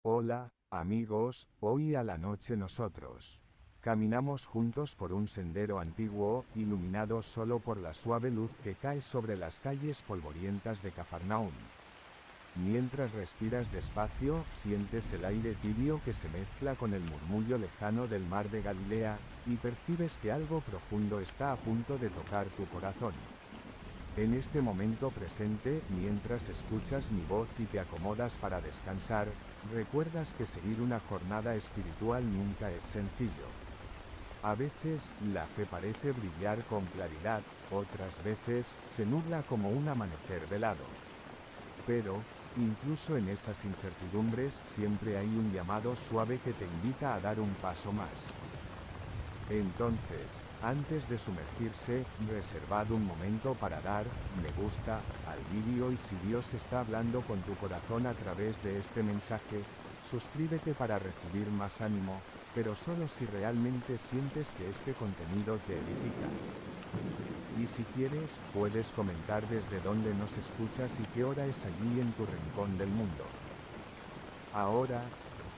Hola, amigos, hoy a la noche nosotros caminamos juntos por un sendero antiguo, iluminado solo por la suave luz que cae sobre las calles polvorientas de Cafarnaúm. Mientras respiras despacio, sientes el aire tibio que se mezcla con el murmullo lejano del mar de Galilea, y percibes que algo profundo está a punto de tocar tu corazón. En este momento presente, mientras escuchas mi voz y te acomodas para descansar, recuerdas que seguir una jornada espiritual nunca es sencillo. A veces, la fe parece brillar con claridad, otras veces, se nubla como un amanecer velado. Pero, incluso en esas incertidumbres, siempre hay un llamado suave que te invita a dar un paso más. Entonces, antes de sumergirse, reservad un momento para dar me gusta al vídeo, y si Dios está hablando con tu corazón a través de este mensaje, suscríbete para recibir más ánimo, pero solo si realmente sientes que este contenido te edifica. Y si quieres, puedes comentar desde dónde nos escuchas y qué hora es allí en tu rincón del mundo. Ahora,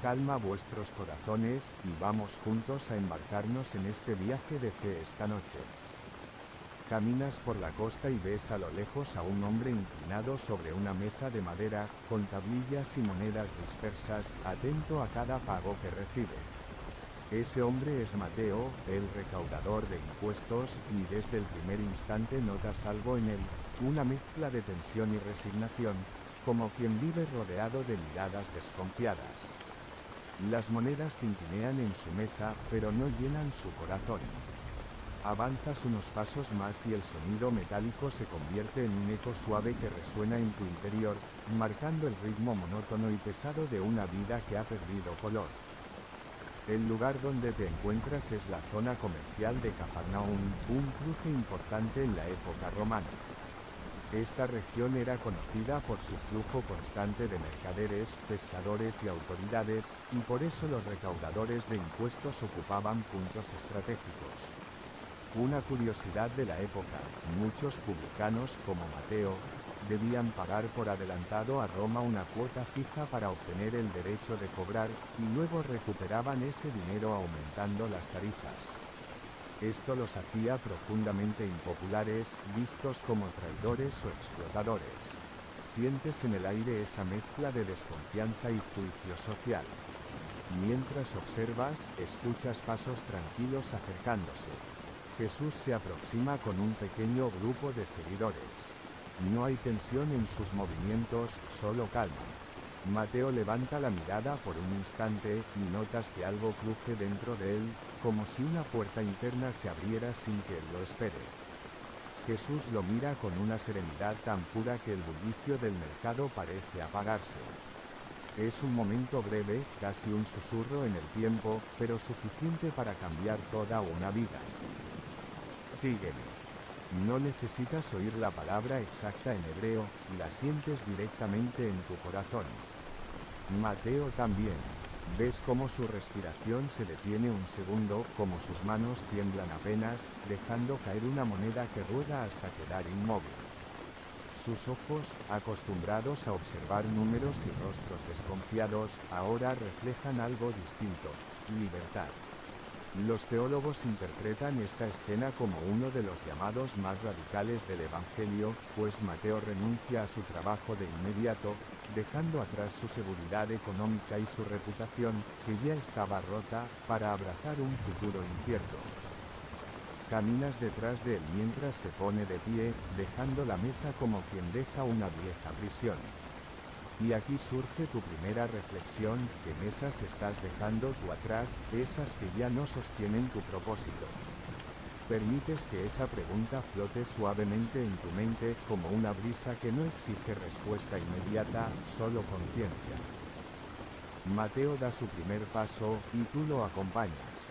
calma vuestros corazones, y vamos juntos a embarcarnos en este viaje de fe esta noche. Caminas por la costa y ves a lo lejos a un hombre inclinado sobre una mesa de madera, con tablillas y monedas dispersas, atento a cada pago que recibe. Ese hombre es Mateo, el recaudador de impuestos, y desde el primer instante notas algo en él, una mezcla de tensión y resignación, como quien vive rodeado de miradas desconfiadas. Las monedas tintinean en su mesa, pero no llenan su corazón. Avanzas unos pasos más y el sonido metálico se convierte en un eco suave que resuena en tu interior, marcando el ritmo monótono y pesado de una vida que ha perdido color. El lugar donde te encuentras es la zona comercial de Cafarnaúm, un cruce importante en la época romana. Esta región era conocida por su flujo constante de mercaderes, pescadores y autoridades, y por eso los recaudadores de impuestos ocupaban puntos estratégicos. Una curiosidad de la época: muchos publicanos, como Mateo, debían pagar por adelantado a Roma una cuota fija para obtener el derecho de cobrar, y luego recuperaban ese dinero aumentando las tarifas. Esto los hacía profundamente impopulares, vistos como traidores o explotadores. Sientes en el aire esa mezcla de desconfianza y juicio social. Mientras observas, escuchas pasos tranquilos acercándose. Jesús se aproxima con un pequeño grupo de seguidores. No hay tensión en sus movimientos, solo calma. Mateo levanta la mirada por un instante, y notas que algo cruje dentro de él, como si una puerta interna se abriera sin que él lo espere. Jesús lo mira con una serenidad tan pura que el bullicio del mercado parece apagarse. Es un momento breve, casi un susurro en el tiempo, pero suficiente para cambiar toda una vida. Sígueme. No necesitas oír la palabra exacta en hebreo, la sientes directamente en tu corazón. Mateo también. Ves cómo su respiración se detiene un segundo, cómo sus manos tiemblan apenas, dejando caer una moneda que rueda hasta quedar inmóvil. Sus ojos, acostumbrados a observar números y rostros desconfiados, ahora reflejan algo distinto: libertad. Los teólogos interpretan esta escena como uno de los llamados más radicales del Evangelio, pues Mateo renuncia a su trabajo de inmediato, dejando atrás su seguridad económica y su reputación, que ya estaba rota, para abrazar un futuro incierto. Caminas detrás de él mientras se pone de pie, dejando la mesa como quien deja una vieja prisión. Y aquí surge tu primera reflexión: ¿qué mesas estás dejando tú atrás, esas que ya no sostienen tu propósito? Permites que esa pregunta flote suavemente en tu mente, como una brisa que no exige respuesta inmediata, solo conciencia. Mateo da su primer paso, y tú lo acompañas.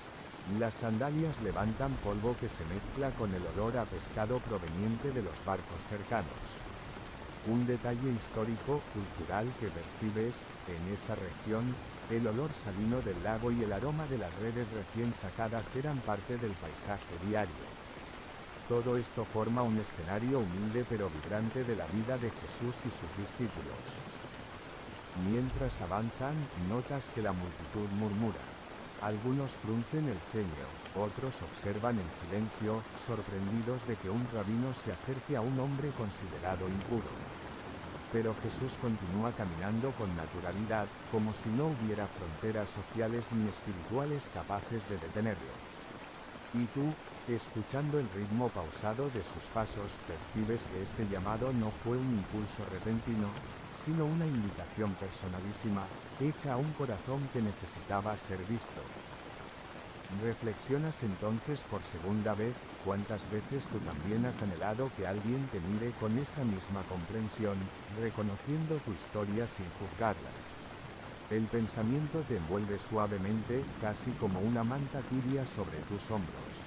Las sandalias levantan polvo que se mezcla con el olor a pescado proveniente de los barcos cercanos. Un detalle histórico, cultural que percibes: en esa región, el olor salino del lago y el aroma de las redes recién sacadas eran parte del paisaje diario. Todo esto forma un escenario humilde pero vibrante de la vida de Jesús y sus discípulos. Mientras avanzan, notas que la multitud murmura. Algunos fruncen el ceño, otros observan en silencio, sorprendidos de que un rabino se acerque a un hombre considerado impuro. Pero Jesús continúa caminando con naturalidad, como si no hubiera fronteras sociales ni espirituales capaces de detenerlo. Y tú, escuchando el ritmo pausado de sus pasos, percibes que este llamado no fue un impulso repentino, sino una invitación personalísima, hecha a un corazón que necesitaba ser visto. Reflexionas entonces por segunda vez, cuántas veces tú también has anhelado que alguien te mire con esa misma comprensión, reconociendo tu historia sin juzgarla. El pensamiento te envuelve suavemente, casi como una manta tibia sobre tus hombros.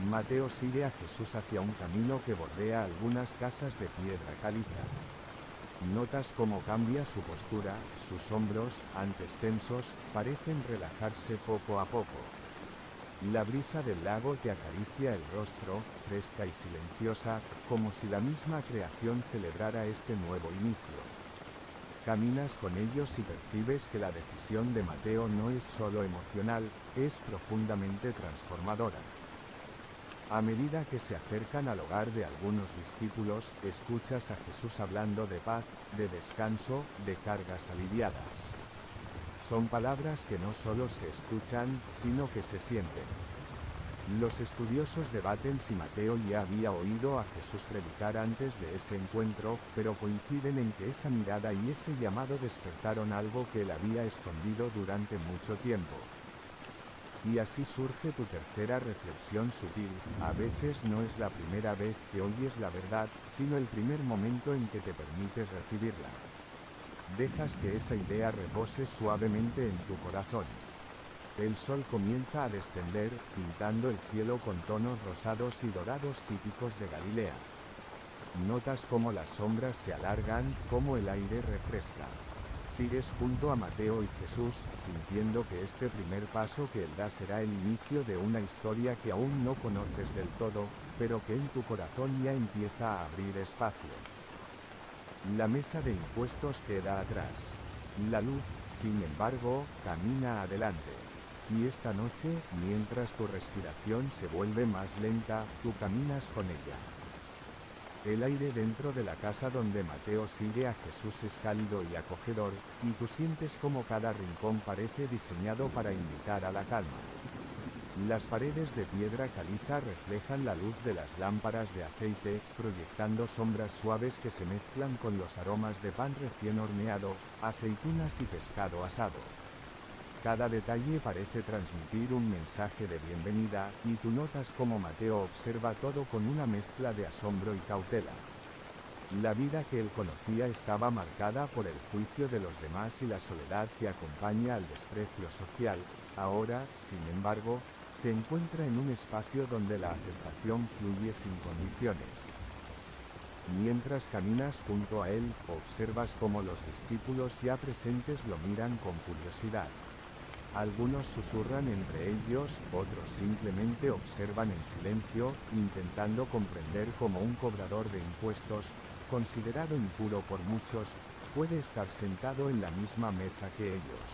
Mateo sigue a Jesús hacia un camino que bordea algunas casas de piedra caliza. Notas cómo cambia su postura, sus hombros, antes tensos, parecen relajarse poco a poco. La brisa del lago te acaricia el rostro, fresca y silenciosa, como si la misma creación celebrara este nuevo inicio. Caminas con ellos y percibes que la decisión de Mateo no es solo emocional, es profundamente transformadora. A medida que se acercan al hogar de algunos discípulos, escuchas a Jesús hablando de paz, de descanso, de cargas aliviadas. Son palabras que no solo se escuchan, sino que se sienten. Los estudiosos debaten si Mateo ya había oído a Jesús predicar antes de ese encuentro, pero coinciden en que esa mirada y ese llamado despertaron algo que él había escondido durante mucho tiempo. Y así surge tu tercera reflexión sutil: a veces no es la primera vez que oyes la verdad, sino el primer momento en que te permites recibirla. Dejas que esa idea repose suavemente en tu corazón. El sol comienza a descender, pintando el cielo con tonos rosados y dorados típicos de Galilea. Notas cómo las sombras se alargan, cómo el aire refresca. Sigues junto a Mateo y Jesús, sintiendo que este primer paso que él da será el inicio de una historia que aún no conoces del todo, pero que en tu corazón ya empieza a abrir espacio. La mesa de impuestos queda atrás. La luz, sin embargo, camina adelante. Y esta noche, mientras tu respiración se vuelve más lenta, tú caminas con ella. El aire dentro de la casa donde Mateo sigue a Jesús es cálido y acogedor, y tú sientes como cada rincón parece diseñado para invitar a la calma. Las paredes de piedra caliza reflejan la luz de las lámparas de aceite, proyectando sombras suaves que se mezclan con los aromas de pan recién horneado, aceitunas y pescado asado. Cada detalle parece transmitir un mensaje de bienvenida, y tú notas cómo Mateo observa todo con una mezcla de asombro y cautela. La vida que él conocía estaba marcada por el juicio de los demás y la soledad que acompaña al desprecio social. Ahora, sin embargo, se encuentra en un espacio donde la aceptación fluye sin condiciones. Mientras caminas junto a él, observas cómo los discípulos ya presentes lo miran con curiosidad. Algunos susurran entre ellos, otros simplemente observan en silencio, intentando comprender cómo un cobrador de impuestos, considerado impuro por muchos, puede estar sentado en la misma mesa que ellos.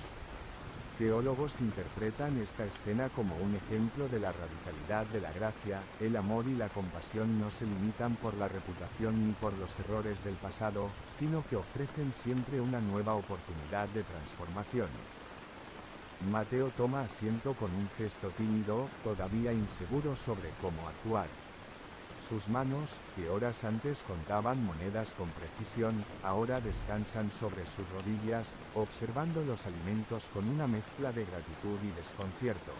Teólogos interpretan esta escena como un ejemplo de la radicalidad de la gracia. El amor y la compasión no se limitan por la reputación ni por los errores del pasado, sino que ofrecen siempre una nueva oportunidad de transformación. Mateo toma asiento con un gesto tímido, todavía inseguro sobre cómo actuar. Sus manos, que horas antes contaban monedas con precisión, ahora descansan sobre sus rodillas, observando los alimentos con una mezcla de gratitud y desconcierto.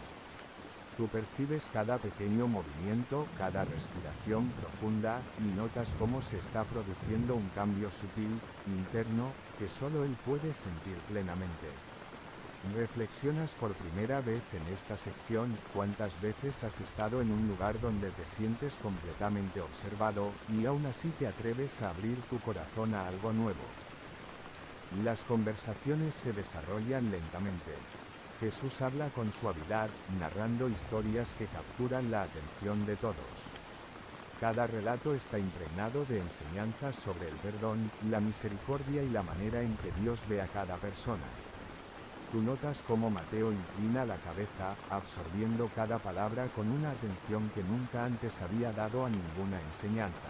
Tú percibes cada pequeño movimiento, cada respiración profunda, y notas cómo se está produciendo un cambio sutil, interno, que solo él puede sentir plenamente. Reflexionas por primera vez en esta sección: cuántas veces has estado en un lugar donde te sientes completamente observado, y aún así te atreves a abrir tu corazón a algo nuevo. Las conversaciones se desarrollan lentamente. Jesús habla con suavidad, narrando historias que capturan la atención de todos. Cada relato está impregnado de enseñanzas sobre el perdón, la misericordia y la manera en que Dios ve a cada persona. Tú notas cómo Mateo inclina la cabeza, absorbiendo cada palabra con una atención que nunca antes había dado a ninguna enseñanza.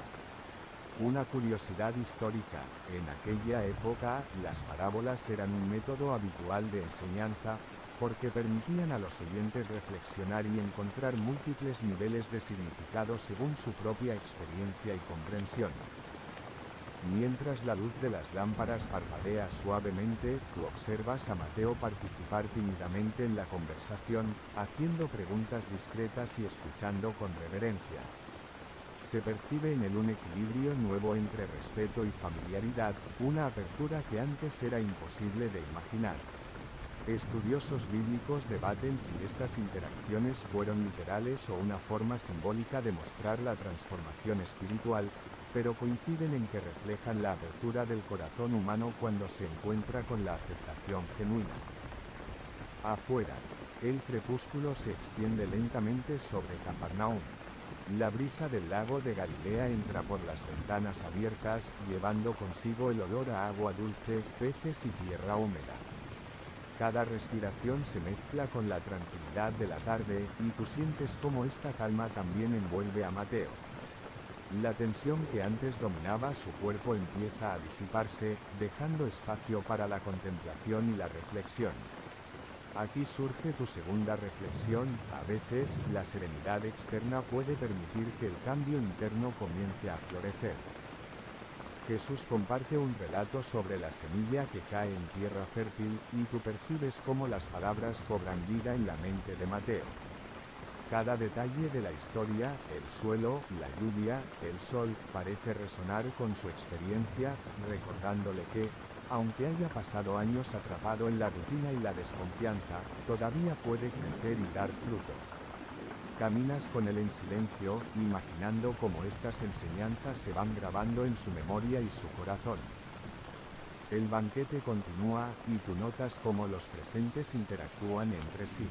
Una curiosidad histórica: en aquella época, las parábolas eran un método habitual de enseñanza, porque permitían a los oyentes reflexionar y encontrar múltiples niveles de significado según su propia experiencia y comprensión. Mientras la luz de las lámparas parpadea suavemente, tú observas a Mateo participar tímidamente en la conversación, haciendo preguntas discretas y escuchando con reverencia. Se percibe en él un equilibrio nuevo entre respeto y familiaridad, una apertura que antes era imposible de imaginar. Estudiosos bíblicos debaten si estas interacciones fueron literales o una forma simbólica de mostrar la transformación espiritual, pero coinciden en que reflejan la apertura del corazón humano cuando se encuentra con la aceptación genuina. Afuera, el crepúsculo se extiende lentamente sobre Cafarnaúm. La brisa del lago de Galilea entra por las ventanas abiertas, llevando consigo el olor a agua dulce, peces y tierra húmeda. Cada respiración se mezcla con la tranquilidad de la tarde, y tú sientes cómo esta calma también envuelve a Mateo. La tensión que antes dominaba su cuerpo empieza a disiparse, dejando espacio para la contemplación y la reflexión. Aquí surge tu segunda reflexión: a veces, la serenidad externa puede permitir que el cambio interno comience a florecer. Jesús comparte un relato sobre la semilla que cae en tierra fértil, y tú percibes cómo las palabras cobran vida en la mente de Mateo. Cada detalle de la historia, el suelo, la lluvia, el sol, parece resonar con su experiencia, recordándole que, aunque haya pasado años atrapado en la rutina y la desconfianza, todavía puede crecer y dar fruto. Caminas con él en silencio, imaginando cómo estas enseñanzas se van grabando en su memoria y su corazón. El banquete continúa, y tú notas cómo los presentes interactúan entre sí.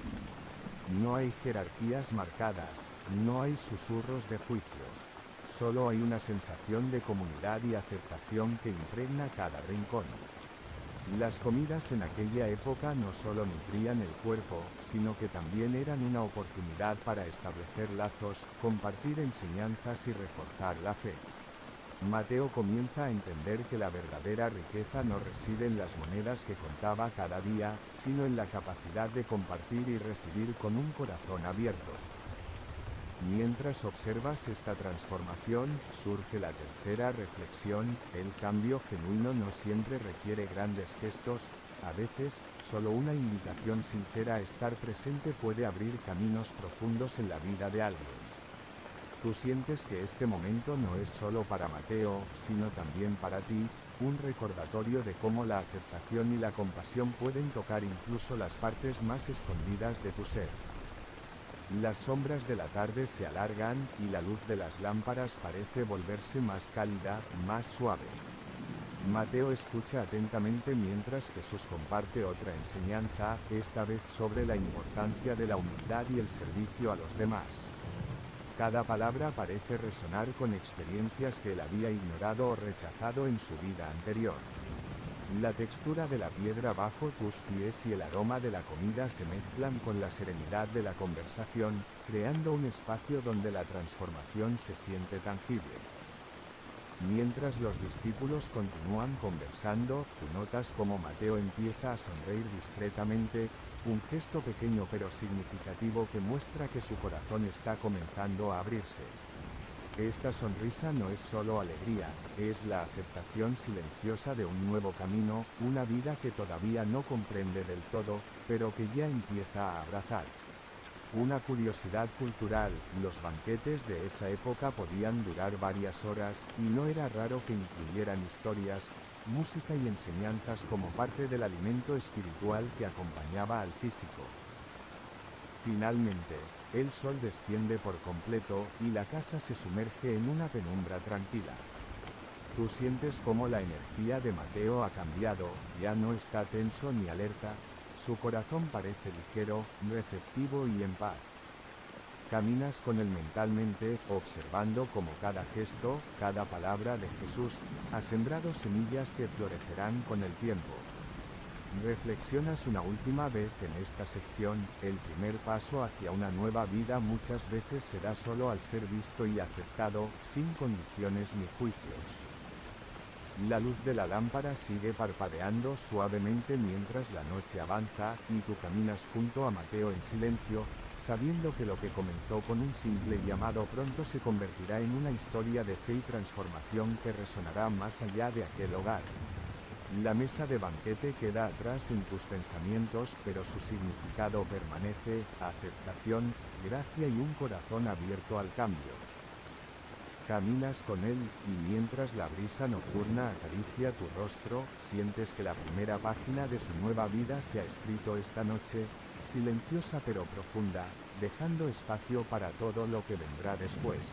No hay jerarquías marcadas, no hay susurros de juicio. Solo hay una sensación de comunidad y aceptación que impregna cada rincón. Las comidas en aquella época no solo nutrían el cuerpo, sino que también eran una oportunidad para establecer lazos, compartir enseñanzas y reforzar la fe. Mateo comienza a entender que la verdadera riqueza no reside en las monedas que contaba cada día, sino en la capacidad de compartir y recibir con un corazón abierto. Mientras observas esta transformación, surge la tercera reflexión: el cambio genuino no siempre requiere grandes gestos, a veces, solo una invitación sincera a estar presente puede abrir caminos profundos en la vida de alguien. Tú sientes que este momento no es solo para Mateo, sino también para ti, un recordatorio de cómo la aceptación y la compasión pueden tocar incluso las partes más escondidas de tu ser. Las sombras de la tarde se alargan, y la luz de las lámparas parece volverse más cálida, más suave. Mateo escucha atentamente mientras Jesús comparte otra enseñanza, esta vez sobre la importancia de la humildad y el servicio a los demás. Cada palabra parece resonar con experiencias que él había ignorado o rechazado en su vida anterior. La textura de la piedra bajo tus pies y el aroma de la comida se mezclan con la serenidad de la conversación, creando un espacio donde la transformación se siente tangible. Mientras los discípulos continúan conversando, tú notas cómo Mateo empieza a sonreír discretamente, un gesto pequeño pero significativo que muestra que su corazón está comenzando a abrirse. Esta sonrisa no es solo alegría, es la aceptación silenciosa de un nuevo camino, una vida que todavía no comprende del todo, pero que ya empieza a abrazar. Una curiosidad cultural: los banquetes de esa época podían durar varias horas, y no era raro que incluyeran historias, música y enseñanzas como parte del alimento espiritual que acompañaba al físico. Finalmente, el sol desciende por completo, y la casa se sumerge en una penumbra tranquila. Tú sientes cómo la energía de Mateo ha cambiado, ya no está tenso ni alerta, su corazón parece ligero, receptivo y en paz. Caminas con él mentalmente, observando cómo cada gesto, cada palabra de Jesús, ha sembrado semillas que florecerán con el tiempo. Reflexionas una última vez en esta sección. El primer paso hacia una nueva vida muchas veces se da solo al ser visto y aceptado, sin condiciones ni juicios. La luz de la lámpara sigue parpadeando suavemente mientras la noche avanza, y tú caminas junto a Mateo en silencio, sabiendo que lo que comenzó con un simple llamado pronto se convertirá en una historia de fe y transformación que resonará más allá de aquel hogar. La mesa de banquete queda atrás en tus pensamientos, pero su significado permanece: aceptación, gracia y un corazón abierto al cambio. Caminas con él, y mientras la brisa nocturna acaricia tu rostro, sientes que la primera página de su nueva vida se ha escrito esta noche, silenciosa pero profunda, dejando espacio para todo lo que vendrá después.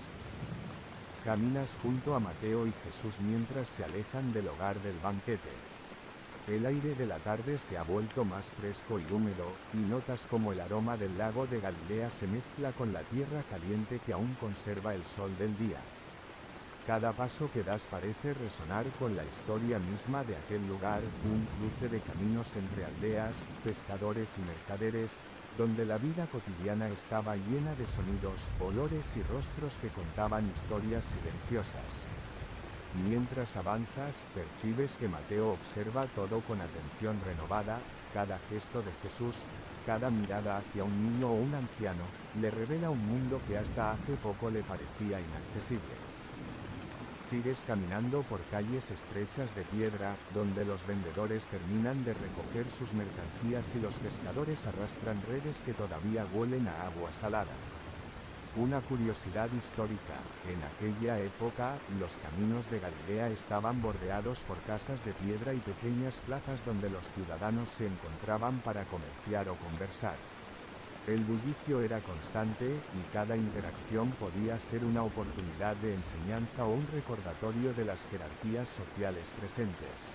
Caminas junto a Mateo y Jesús mientras se alejan del hogar del banquete. El aire de la tarde se ha vuelto más fresco y húmedo, y notas como el aroma del lago de Galilea se mezcla con la tierra caliente que aún conserva el sol del día. Cada paso que das parece resonar con la historia misma de aquel lugar, un cruce de caminos entre aldeas, pescadores y mercaderes, donde la vida cotidiana estaba llena de sonidos, olores y rostros que contaban historias silenciosas. Mientras avanzas, percibes que Mateo observa todo con atención renovada. Cada gesto de Jesús, cada mirada hacia un niño o un anciano, le revela un mundo que hasta hace poco le parecía inaccesible. Sigues caminando por calles estrechas de piedra, donde los vendedores terminan de recoger sus mercancías y los pescadores arrastran redes que todavía huelen a agua salada. Una curiosidad histórica: en aquella época, los caminos de Galilea estaban bordeados por casas de piedra y pequeñas plazas donde los ciudadanos se encontraban para comerciar o conversar. El bullicio era constante, y cada interacción podía ser una oportunidad de enseñanza o un recordatorio de las jerarquías sociales presentes.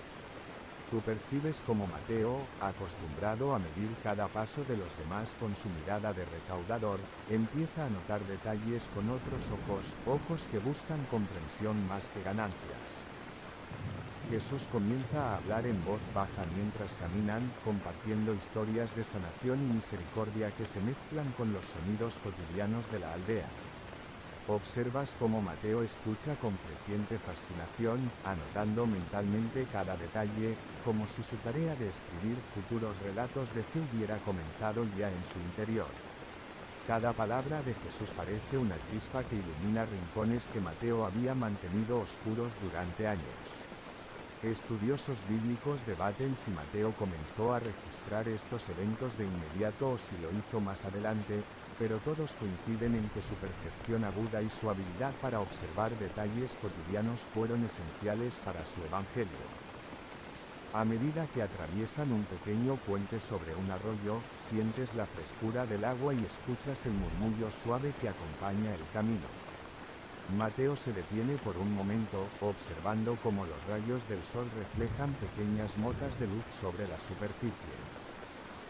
Tú percibes como Mateo, acostumbrado a medir cada paso de los demás con su mirada de recaudador, empieza a notar detalles con otros ojos que buscan comprensión más que ganancias. Jesús comienza a hablar en voz baja mientras caminan, compartiendo historias de sanación y misericordia que se mezclan con los sonidos cotidianos de la aldea. Observas cómo Mateo escucha con creciente fascinación, anotando mentalmente cada detalle, como si su tarea de escribir futuros relatos de fe hubiera comenzado ya en su interior. Cada palabra de Jesús parece una chispa que ilumina rincones que Mateo había mantenido oscuros durante años. Estudiosos bíblicos debaten si Mateo comenzó a registrar estos eventos de inmediato o si lo hizo más adelante, pero todos coinciden en que su percepción aguda y su habilidad para observar detalles cotidianos fueron esenciales para su evangelio. A medida que atraviesan un pequeño puente sobre un arroyo, sientes la frescura del agua y escuchas el murmullo suave que acompaña el camino. Mateo se detiene por un momento, observando cómo los rayos del sol reflejan pequeñas motas de luz sobre la superficie.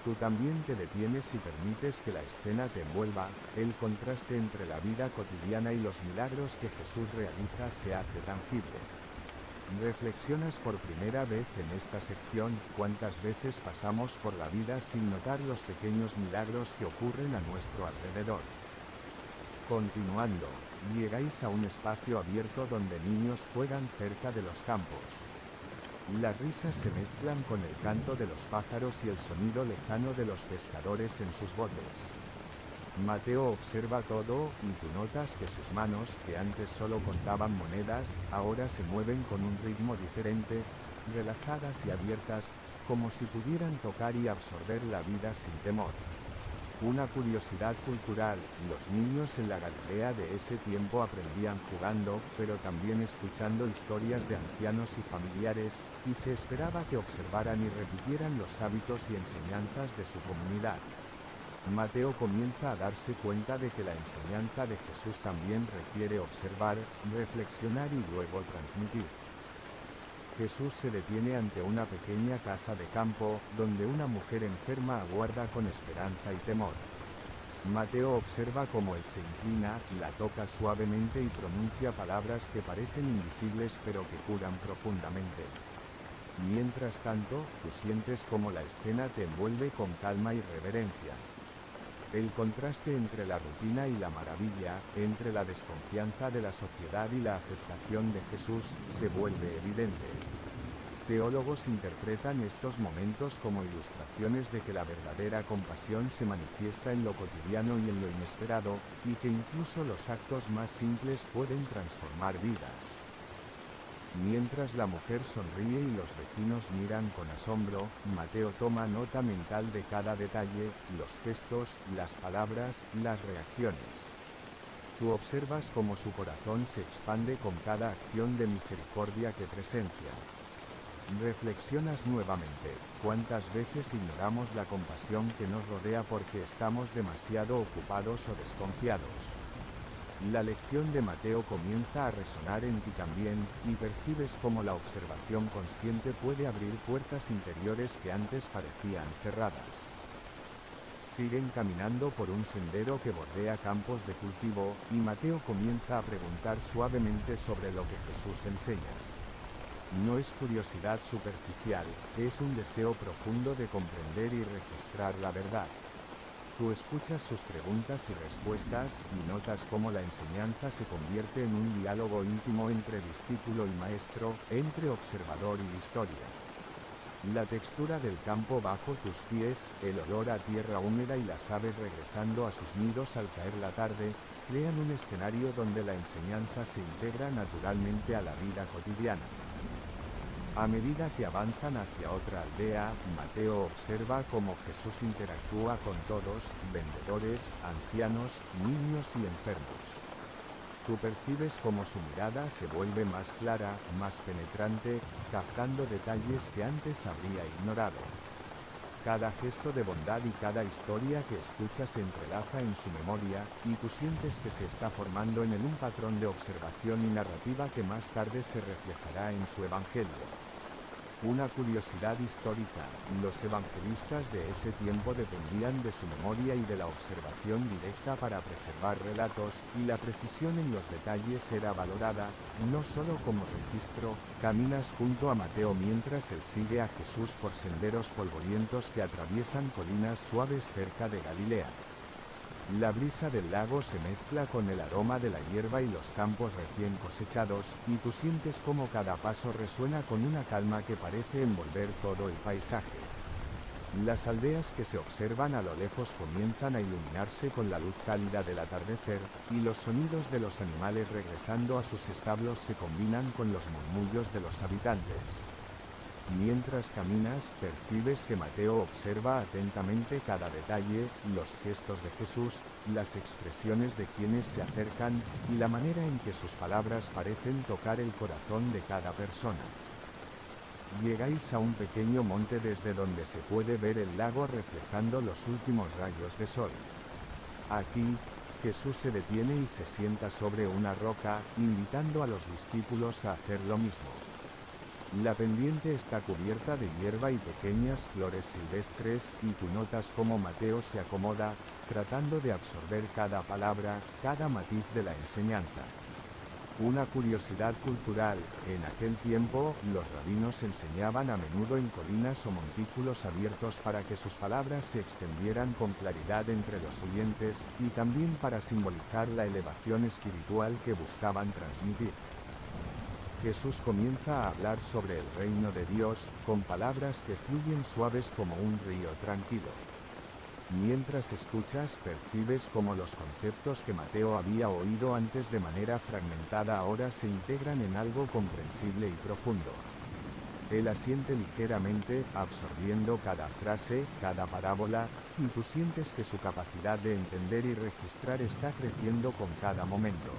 Tú también te detienes y permites que la escena te envuelva. El contraste entre la vida cotidiana y los milagros que Jesús realiza se hace tangible. Reflexionas por primera vez en esta sección: ¿cuántas veces pasamos por la vida sin notar los pequeños milagros que ocurren a nuestro alrededor? Continuando, llegáis a un espacio abierto donde niños juegan cerca de los campos. Las risas se mezclan con el canto de los pájaros y el sonido lejano de los pescadores en sus botes. Mateo observa todo, y tú notas que sus manos, que antes solo contaban monedas, ahora se mueven con un ritmo diferente, relajadas y abiertas, como si pudieran tocar y absorber la vida sin temor. Una curiosidad cultural: los niños en la Galilea de ese tiempo aprendían jugando, pero también escuchando historias de ancianos y familiares, y se esperaba que observaran y repitieran los hábitos y enseñanzas de su comunidad. Mateo comienza a darse cuenta de que la enseñanza de Jesús también requiere observar, reflexionar y luego transmitir. Jesús se detiene ante una pequeña casa de campo, donde una mujer enferma aguarda con esperanza y temor. Mateo observa cómo él se inclina, la toca suavemente y pronuncia palabras que parecen invisibles pero que curan profundamente. Mientras tanto, tú sientes cómo la escena te envuelve con calma y reverencia. El contraste entre la rutina y la maravilla, entre la desconfianza de la sociedad y la aceptación de Jesús, se vuelve evidente. Teólogos interpretan estos momentos como ilustraciones de que la verdadera compasión se manifiesta en lo cotidiano y en lo inesperado, y que incluso los actos más simples pueden transformar vidas. Mientras la mujer sonríe y los vecinos miran con asombro, Mateo toma nota mental de cada detalle, los gestos, las palabras, las reacciones. Tú observas cómo su corazón se expande con cada acción de misericordia que presencia. Reflexionas nuevamente, ¿cuántas veces ignoramos la compasión que nos rodea porque estamos demasiado ocupados o desconfiados? La lección de Mateo comienza a resonar en ti también, y percibes cómo la observación consciente puede abrir puertas interiores que antes parecían cerradas. Siguen caminando por un sendero que bordea campos de cultivo, y Mateo comienza a preguntar suavemente sobre lo que Jesús enseña. No es curiosidad superficial, es un deseo profundo de comprender y registrar la verdad. Tú escuchas sus preguntas y respuestas, y notas cómo la enseñanza se convierte en un diálogo íntimo entre discípulo y maestro, entre observador y historia. La textura del campo bajo tus pies, el olor a tierra húmeda y las aves regresando a sus nidos al caer la tarde, crean un escenario donde la enseñanza se integra naturalmente a la vida cotidiana. A medida que avanzan hacia otra aldea, Mateo observa cómo Jesús interactúa con todos, vendedores, ancianos, niños y enfermos. Tú percibes cómo su mirada se vuelve más clara, más penetrante, captando detalles que antes habría ignorado. Cada gesto de bondad y cada historia que escuchas se entrelaza en su memoria, y tú sientes que se está formando en él un patrón de observación y narrativa que más tarde se reflejará en su evangelio. Una curiosidad histórica, los evangelistas de ese tiempo dependían de su memoria y de la observación directa para preservar relatos, y la precisión en los detalles era valorada, no solo como registro. Caminas junto a Mateo mientras él sigue a Jesús por senderos polvorientos que atraviesan colinas suaves cerca de Galilea. La brisa del lago se mezcla con el aroma de la hierba y los campos recién cosechados, y tú sientes cómo cada paso resuena con una calma que parece envolver todo el paisaje. Las aldeas que se observan a lo lejos comienzan a iluminarse con la luz cálida del atardecer, y los sonidos de los animales regresando a sus establos se combinan con los murmullos de los habitantes. Mientras caminas, percibes que Mateo observa atentamente cada detalle, los gestos de Jesús, las expresiones de quienes se acercan, y la manera en que sus palabras parecen tocar el corazón de cada persona. Llegáis a un pequeño monte desde donde se puede ver el lago reflejando los últimos rayos de sol. Aquí, Jesús se detiene y se sienta sobre una roca, invitando a los discípulos a hacer lo mismo. La pendiente está cubierta de hierba y pequeñas flores silvestres, y tú notas cómo Mateo se acomoda, tratando de absorber cada palabra, cada matiz de la enseñanza. Una curiosidad cultural, en aquel tiempo, los rabinos enseñaban a menudo en colinas o montículos abiertos para que sus palabras se extendieran con claridad entre los oyentes, y también para simbolizar la elevación espiritual que buscaban transmitir. Jesús comienza a hablar sobre el reino de Dios, con palabras que fluyen suaves como un río tranquilo. Mientras escuchas, percibes cómo los conceptos que Mateo había oído antes de manera fragmentada ahora se integran en algo comprensible y profundo. Él asiente ligeramente, absorbiendo cada frase, cada parábola, y tú sientes que su capacidad de entender y registrar está creciendo con cada momento.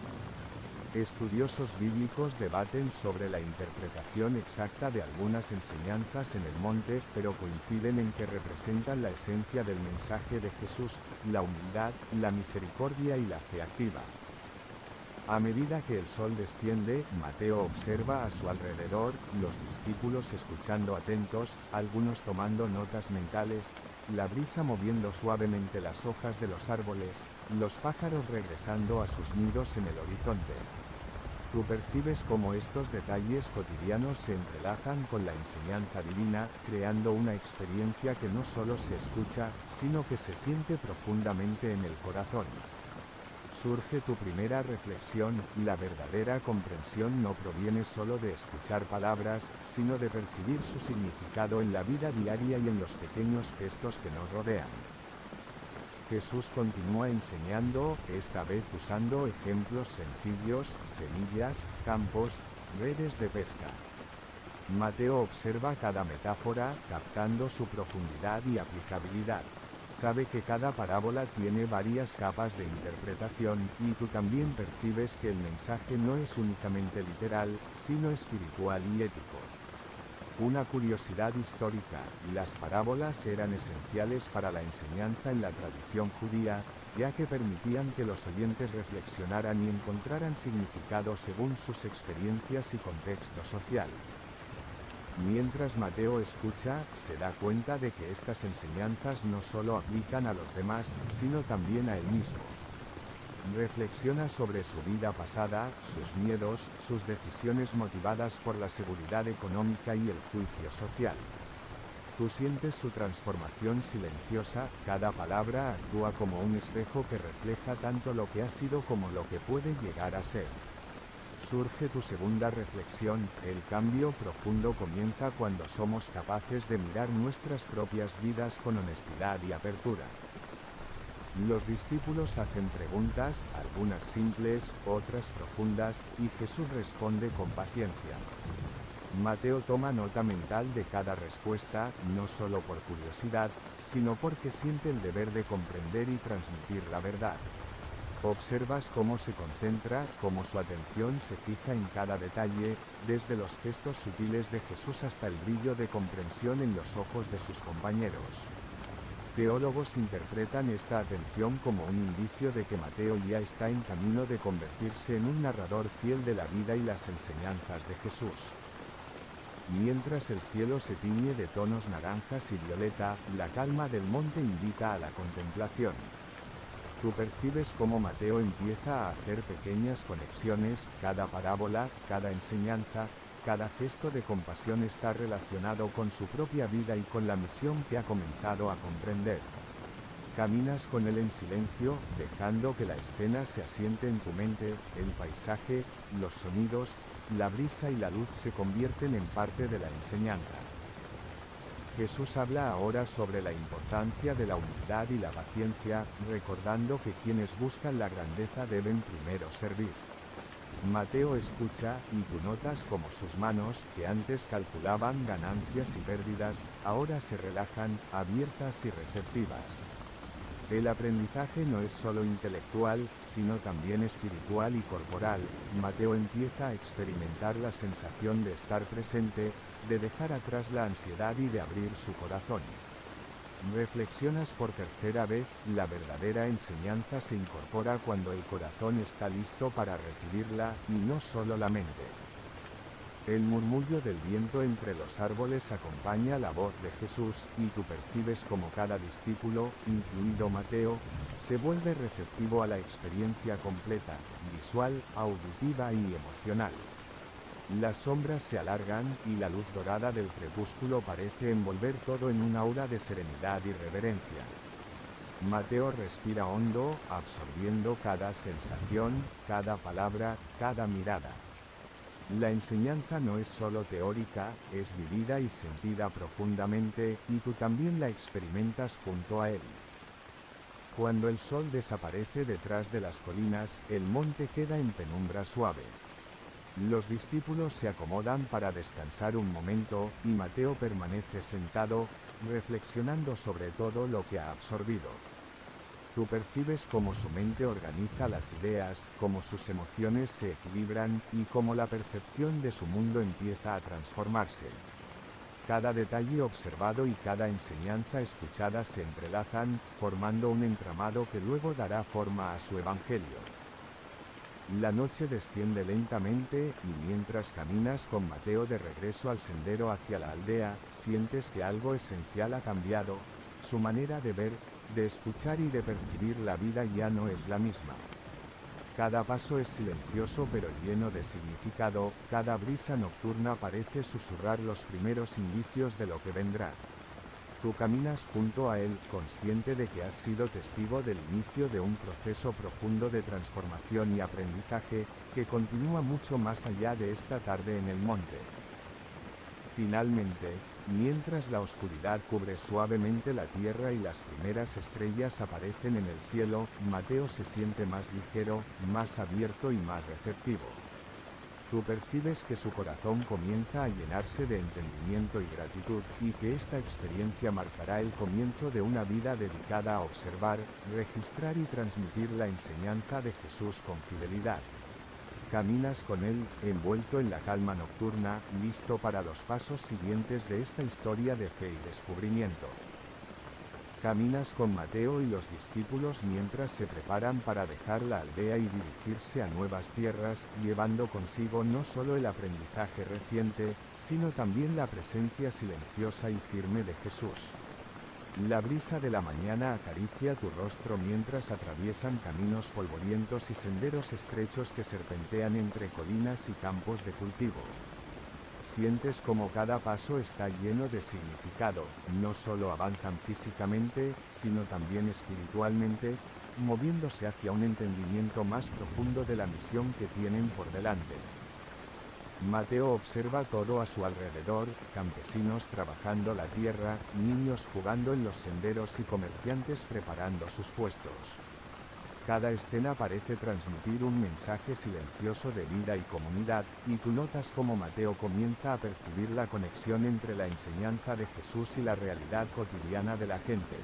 Estudiosos bíblicos debaten sobre la interpretación exacta de algunas enseñanzas en el monte, pero coinciden en que representan la esencia del mensaje de Jesús, la humildad, la misericordia y la fe activa. A medida que el sol desciende, Mateo observa a su alrededor, los discípulos escuchando atentos, algunos tomando notas mentales, la brisa moviendo suavemente las hojas de los árboles, los pájaros regresando a sus nidos en el horizonte. Tú percibes cómo estos detalles cotidianos se entrelazan con la enseñanza divina, creando una experiencia que no solo se escucha, sino que se siente profundamente en el corazón. Surge tu primera reflexión: la verdadera comprensión no proviene solo de escuchar palabras, sino de percibir su significado en la vida diaria y en los pequeños gestos que nos rodean. Jesús continúa enseñando, esta vez usando ejemplos sencillos: semillas, campos, redes de pesca. Mateo observa cada metáfora, captando su profundidad y aplicabilidad. Sabe que cada parábola tiene varias capas de interpretación, y tú también percibes que el mensaje no es únicamente literal, sino espiritual y ético. Una curiosidad histórica: las parábolas eran esenciales para la enseñanza en la tradición judía, ya que permitían que los oyentes reflexionaran y encontraran significado según sus experiencias y contexto social. Mientras Mateo escucha, se da cuenta de que estas enseñanzas no solo aplican a los demás, sino también a él mismo. Reflexiona sobre su vida pasada, sus miedos, sus decisiones motivadas por la seguridad económica y el juicio social. Tú sientes su transformación silenciosa, cada palabra actúa como un espejo que refleja tanto lo que ha sido como lo que puede llegar a ser. Surge tu segunda reflexión: el cambio profundo comienza cuando somos capaces de mirar nuestras propias vidas con honestidad y apertura. Los discípulos hacen preguntas, algunas simples, otras profundas, y Jesús responde con paciencia. Mateo toma nota mental de cada respuesta, no solo por curiosidad, sino porque siente el deber de comprender y transmitir la verdad. Observas cómo se concentra, cómo su atención se fija en cada detalle, desde los gestos sutiles de Jesús hasta el brillo de comprensión en los ojos de sus compañeros. Teólogos interpretan esta atención como un indicio de que Mateo ya está en camino de convertirse en un narrador fiel de la vida y las enseñanzas de Jesús. Mientras el cielo se tiñe de tonos naranjas y violeta, la calma del monte invita a la contemplación. Tú percibes cómo Mateo empieza a hacer pequeñas conexiones: cada parábola, cada enseñanza, cada gesto de compasión está relacionado con su propia vida y con la misión que ha comenzado a comprender. Caminas con él en silencio, dejando que la escena se asiente en tu mente. El paisaje, los sonidos, la brisa y la luz se convierten en parte de la enseñanza. Jesús habla ahora sobre la importancia de la humildad y la paciencia, recordando que quienes buscan la grandeza deben primero servir. Mateo escucha, y tú notas cómo sus manos, que antes calculaban ganancias y pérdidas, ahora se relajan, abiertas y receptivas. El aprendizaje no es solo intelectual, sino también espiritual y corporal. Mateo empieza a experimentar la sensación de estar presente, de dejar atrás la ansiedad y de abrir su corazón. Reflexionas por tercera vez: la verdadera enseñanza se incorpora cuando el corazón está listo para recibirla, y no solo la mente. El murmullo del viento entre los árboles acompaña la voz de Jesús, y tú percibes como cada discípulo, incluido Mateo, se vuelve receptivo a la experiencia completa, visual, auditiva y emocional. Las sombras se alargan, y la luz dorada del crepúsculo parece envolver todo en un aura de serenidad y reverencia. Mateo respira hondo, absorbiendo cada sensación, cada palabra, cada mirada. La enseñanza no es solo teórica, es vivida y sentida profundamente, y tú también la experimentas junto a él. Cuando el sol desaparece detrás de las colinas, el monte queda en penumbra suave. Los discípulos se acomodan para descansar un momento, y Mateo permanece sentado, reflexionando sobre todo lo que ha absorbido. Tú percibes cómo su mente organiza las ideas, cómo sus emociones se equilibran, y cómo la percepción de su mundo empieza a transformarse. Cada detalle observado y cada enseñanza escuchada se entrelazan, formando un entramado que luego dará forma a su evangelio. La noche desciende lentamente, y mientras caminas con Mateo de regreso al sendero hacia la aldea, sientes que algo esencial ha cambiado. Su manera de ver, de escuchar y de percibir la vida ya no es la misma. Cada paso es silencioso pero lleno de significado, cada brisa nocturna parece susurrar los primeros indicios de lo que vendrá. Tú caminas junto a él, consciente de que has sido testigo del inicio de un proceso profundo de transformación y aprendizaje, que continúa mucho más allá de esta tarde en el monte. Finalmente, mientras la oscuridad cubre suavemente la tierra y las primeras estrellas aparecen en el cielo, Mateo se siente más ligero, más abierto y más receptivo. Tú percibes que su corazón comienza a llenarse de entendimiento y gratitud, y que esta experiencia marcará el comienzo de una vida dedicada a observar, registrar y transmitir la enseñanza de Jesús con fidelidad. Caminas con él, envuelto en la calma nocturna, listo para los pasos siguientes de esta historia de fe y descubrimiento. Caminas con Mateo y los discípulos mientras se preparan para dejar la aldea y dirigirse a nuevas tierras, llevando consigo no solo el aprendizaje reciente, sino también la presencia silenciosa y firme de Jesús. La brisa de la mañana acaricia tu rostro mientras atraviesan caminos polvorientos y senderos estrechos que serpentean entre colinas y campos de cultivo. Sientes como cada paso está lleno de significado, no solo avanzan físicamente, sino también espiritualmente, moviéndose hacia un entendimiento más profundo de la misión que tienen por delante. Mateo observa todo a su alrededor, campesinos trabajando la tierra, niños jugando en los senderos y comerciantes preparando sus puestos. Cada escena parece transmitir un mensaje silencioso de vida y comunidad, y tú notas cómo Mateo comienza a percibir la conexión entre la enseñanza de Jesús y la realidad cotidiana de la gente.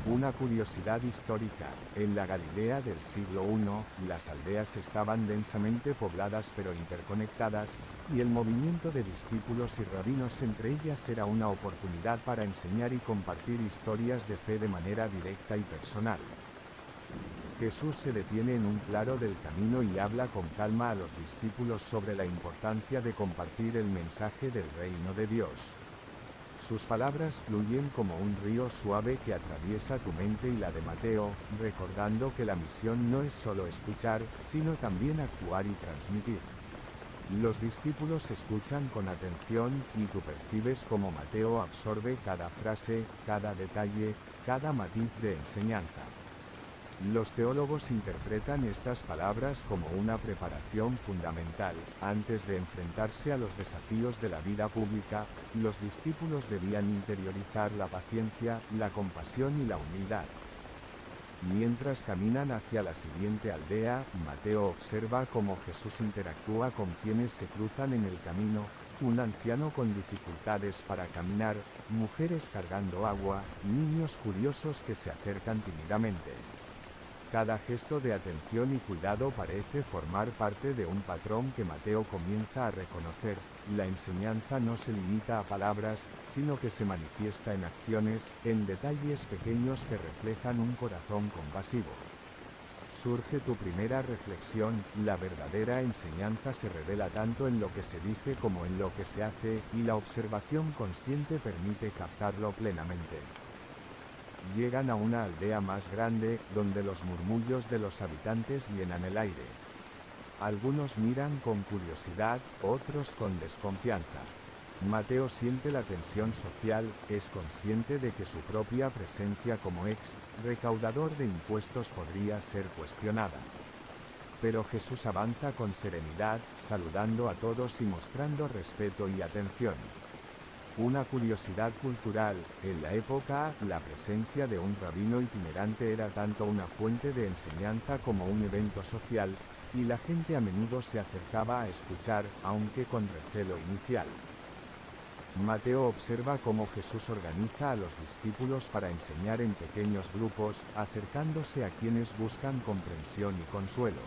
Una curiosidad histórica: en la Galilea del siglo I, las aldeas estaban densamente pobladas pero interconectadas, y el movimiento de discípulos y rabinos entre ellas era una oportunidad para enseñar y compartir historias de fe de manera directa y personal. Jesús se detiene en un claro del camino y habla con calma a los discípulos sobre la importancia de compartir el mensaje del reino de Dios. Sus palabras fluyen como un río suave que atraviesa tu mente y la de Mateo, recordando que la misión no es solo escuchar, sino también actuar y transmitir. Los discípulos escuchan con atención, y tú percibes cómo Mateo absorbe cada frase, cada detalle, cada matiz de enseñanza. Los teólogos interpretan estas palabras como una preparación fundamental. Antes de enfrentarse a los desafíos de la vida pública, los discípulos debían interiorizar la paciencia, la compasión y la humildad. Mientras caminan hacia la siguiente aldea, Mateo observa cómo Jesús interactúa con quienes se cruzan en el camino: un anciano con dificultades para caminar, mujeres cargando agua, niños curiosos que se acercan tímidamente. Cada gesto de atención y cuidado parece formar parte de un patrón que Mateo comienza a reconocer: la enseñanza no se limita a palabras, sino que se manifiesta en acciones, en detalles pequeños que reflejan un corazón compasivo. Surge tu primera reflexión: la verdadera enseñanza se revela tanto en lo que se dice como en lo que se hace, y la observación consciente permite captarlo plenamente. Llegan a una aldea más grande, donde los murmullos de los habitantes llenan el aire. Algunos miran con curiosidad, otros con desconfianza. Mateo siente la tensión social, es consciente de que su propia presencia como recaudador de impuestos podría ser cuestionada. Pero Jesús avanza con serenidad, saludando a todos y mostrando respeto y atención. Una curiosidad cultural: en la época, la presencia de un rabino itinerante era tanto una fuente de enseñanza como un evento social, y la gente a menudo se acercaba a escuchar, aunque con recelo inicial. Mateo observa cómo Jesús organiza a los discípulos para enseñar en pequeños grupos, acercándose a quienes buscan comprensión y consuelo.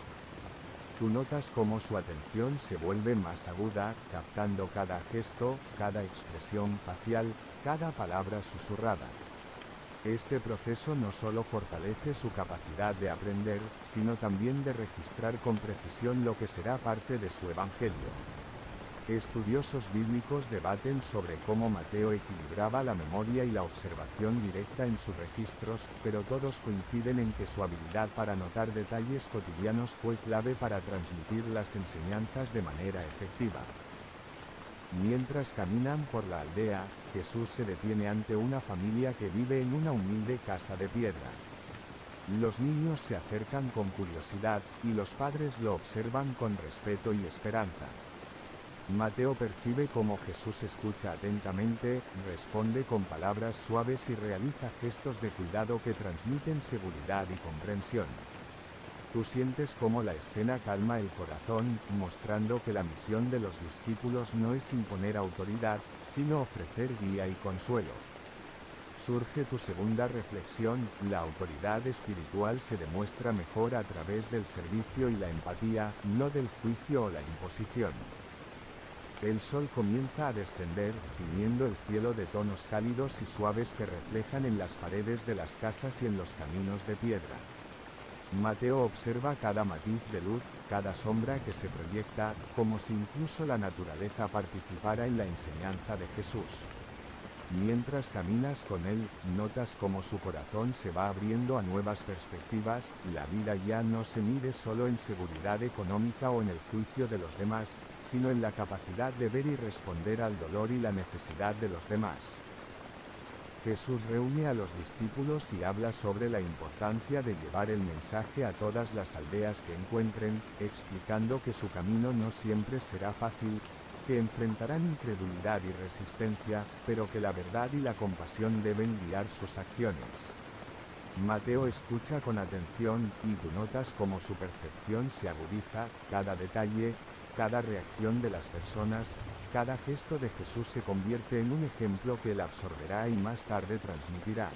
Tú notas cómo su atención se vuelve más aguda, captando cada gesto, cada expresión facial, cada palabra susurrada. Este proceso no solo fortalece su capacidad de aprender, sino también de registrar con precisión lo que será parte de su evangelio. Estudiosos bíblicos debaten sobre cómo Mateo equilibraba la memoria y la observación directa en sus registros, pero todos coinciden en que su habilidad para notar detalles cotidianos fue clave para transmitir las enseñanzas de manera efectiva. Mientras caminan por la aldea, Jesús se detiene ante una familia que vive en una humilde casa de piedra. Los niños se acercan con curiosidad, y los padres lo observan con respeto y esperanza. Mateo percibe cómo Jesús escucha atentamente, responde con palabras suaves y realiza gestos de cuidado que transmiten seguridad y comprensión. Tú sientes cómo la escena calma el corazón, mostrando que la misión de los discípulos no es imponer autoridad, sino ofrecer guía y consuelo. Surge tu segunda reflexión: la autoridad espiritual se demuestra mejor a través del servicio y la empatía, no del juicio o la imposición. El sol comienza a descender, tiñendo el cielo de tonos cálidos y suaves que reflejan en las paredes de las casas y en los caminos de piedra. Mateo observa cada matiz de luz, cada sombra que se proyecta, como si incluso la naturaleza participara en la enseñanza de Jesús. Mientras caminas con él, notas cómo su corazón se va abriendo a nuevas perspectivas. La vida ya no se mide solo en seguridad económica o en el juicio de los demás, sino en la capacidad de ver y responder al dolor y la necesidad de los demás. Jesús reúne a los discípulos y habla sobre la importancia de llevar el mensaje a todas las aldeas que encuentren, explicando que su camino no siempre será fácil, que enfrentarán incredulidad y resistencia, pero que la verdad y la compasión deben guiar sus acciones. Mateo escucha con atención, y tú notas cómo su percepción se agudiza. Cada detalle, cada reacción de las personas, cada gesto de Jesús se convierte en un ejemplo que él absorberá y más tarde transmitirá.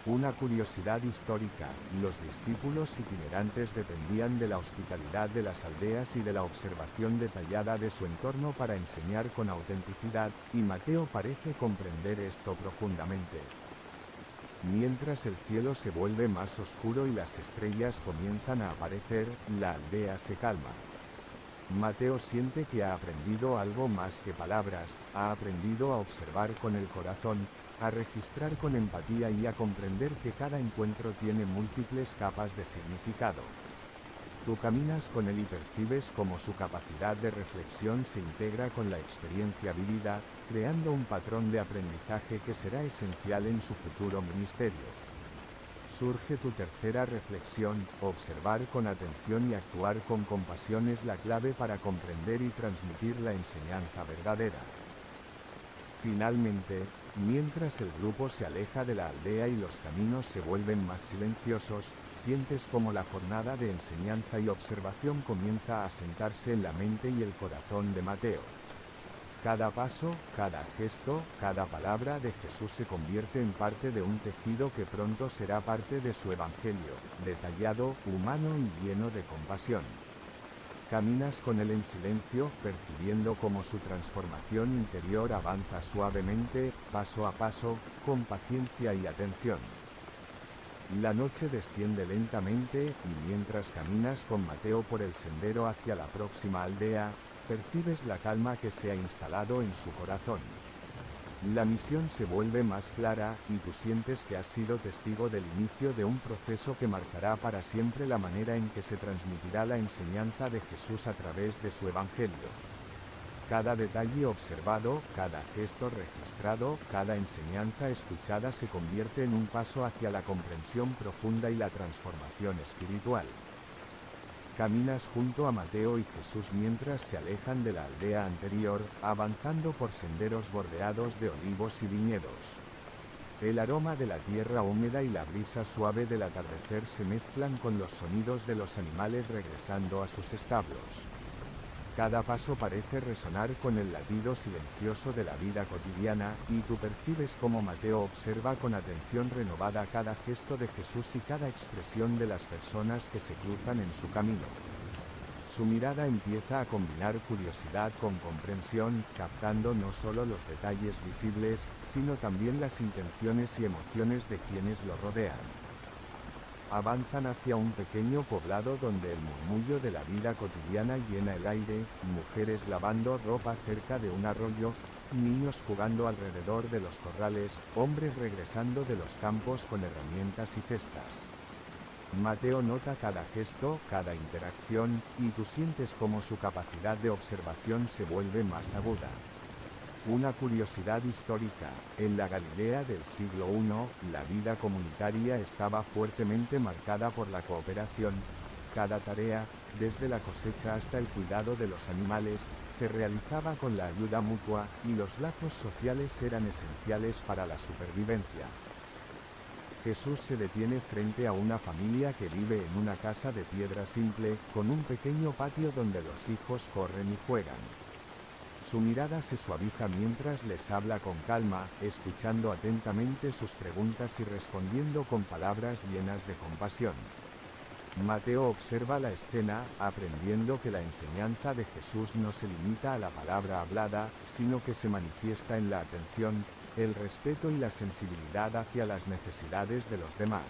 Una curiosidad histórica: los discípulos itinerantes dependían de la hospitalidad de las aldeas y de la observación detallada de su entorno para enseñar con autenticidad, y Mateo parece comprender esto profundamente. Mientras el cielo se vuelve más oscuro y las estrellas comienzan a aparecer, la aldea se calma. Mateo siente que ha aprendido algo más que palabras, ha aprendido a observar con el corazón, a registrar con empatía y a comprender que cada encuentro tiene múltiples capas de significado. Tú caminas con él y percibes cómo su capacidad de reflexión se integra con la experiencia vivida, creando un patrón de aprendizaje que será esencial en su futuro ministerio. Surge tu tercera reflexión: observar con atención y actuar con compasión es la clave para comprender y transmitir la enseñanza verdadera. Finalmente, mientras el grupo se aleja de la aldea y los caminos se vuelven más silenciosos, sientes como la jornada de enseñanza y observación comienza a asentarse en la mente y el corazón de Mateo. Cada paso, cada gesto, cada palabra de Jesús se convierte en parte de un tejido que pronto será parte de su evangelio, detallado, humano y lleno de compasión. Caminas con él en silencio, percibiendo cómo su transformación interior avanza suavemente, paso a paso, con paciencia y atención. La noche desciende lentamente, y mientras caminas con Mateo por el sendero hacia la próxima aldea, percibes la calma que se ha instalado en su corazón. La misión se vuelve más clara, y tú sientes que has sido testigo del inicio de un proceso que marcará para siempre la manera en que se transmitirá la enseñanza de Jesús a través de su evangelio. Cada detalle observado, cada gesto registrado, cada enseñanza escuchada se convierte en un paso hacia la comprensión profunda y la transformación espiritual. Caminas junto a Mateo y Jesús mientras se alejan de la aldea anterior, avanzando por senderos bordeados de olivos y viñedos. El aroma de la tierra húmeda y la brisa suave del atardecer se mezclan con los sonidos de los animales regresando a sus establos. Cada paso parece resonar con el latido silencioso de la vida cotidiana, y tú percibes cómo Mateo observa con atención renovada cada gesto de Jesús y cada expresión de las personas que se cruzan en su camino. Su mirada empieza a combinar curiosidad con comprensión, captando no solo los detalles visibles, sino también las intenciones y emociones de quienes lo rodean. Avanzan hacia un pequeño poblado donde el murmullo de la vida cotidiana llena el aire, mujeres lavando ropa cerca de un arroyo, niños jugando alrededor de los corrales, hombres regresando de los campos con herramientas y cestas. Mateo nota cada gesto, cada interacción, y tú sientes cómo su capacidad de observación se vuelve más aguda. Una curiosidad histórica: en la Galilea del siglo I, la vida comunitaria estaba fuertemente marcada por la cooperación. Cada tarea, desde la cosecha hasta el cuidado de los animales, se realizaba con la ayuda mutua, y los lazos sociales eran esenciales para la supervivencia. Jesús se detiene frente a una familia que vive en una casa de piedra simple, con un pequeño patio donde los hijos corren y juegan. Su mirada se suaviza mientras les habla con calma, escuchando atentamente sus preguntas y respondiendo con palabras llenas de compasión. Mateo observa la escena, aprendiendo que la enseñanza de Jesús no se limita a la palabra hablada, sino que se manifiesta en la atención, el respeto y la sensibilidad hacia las necesidades de los demás.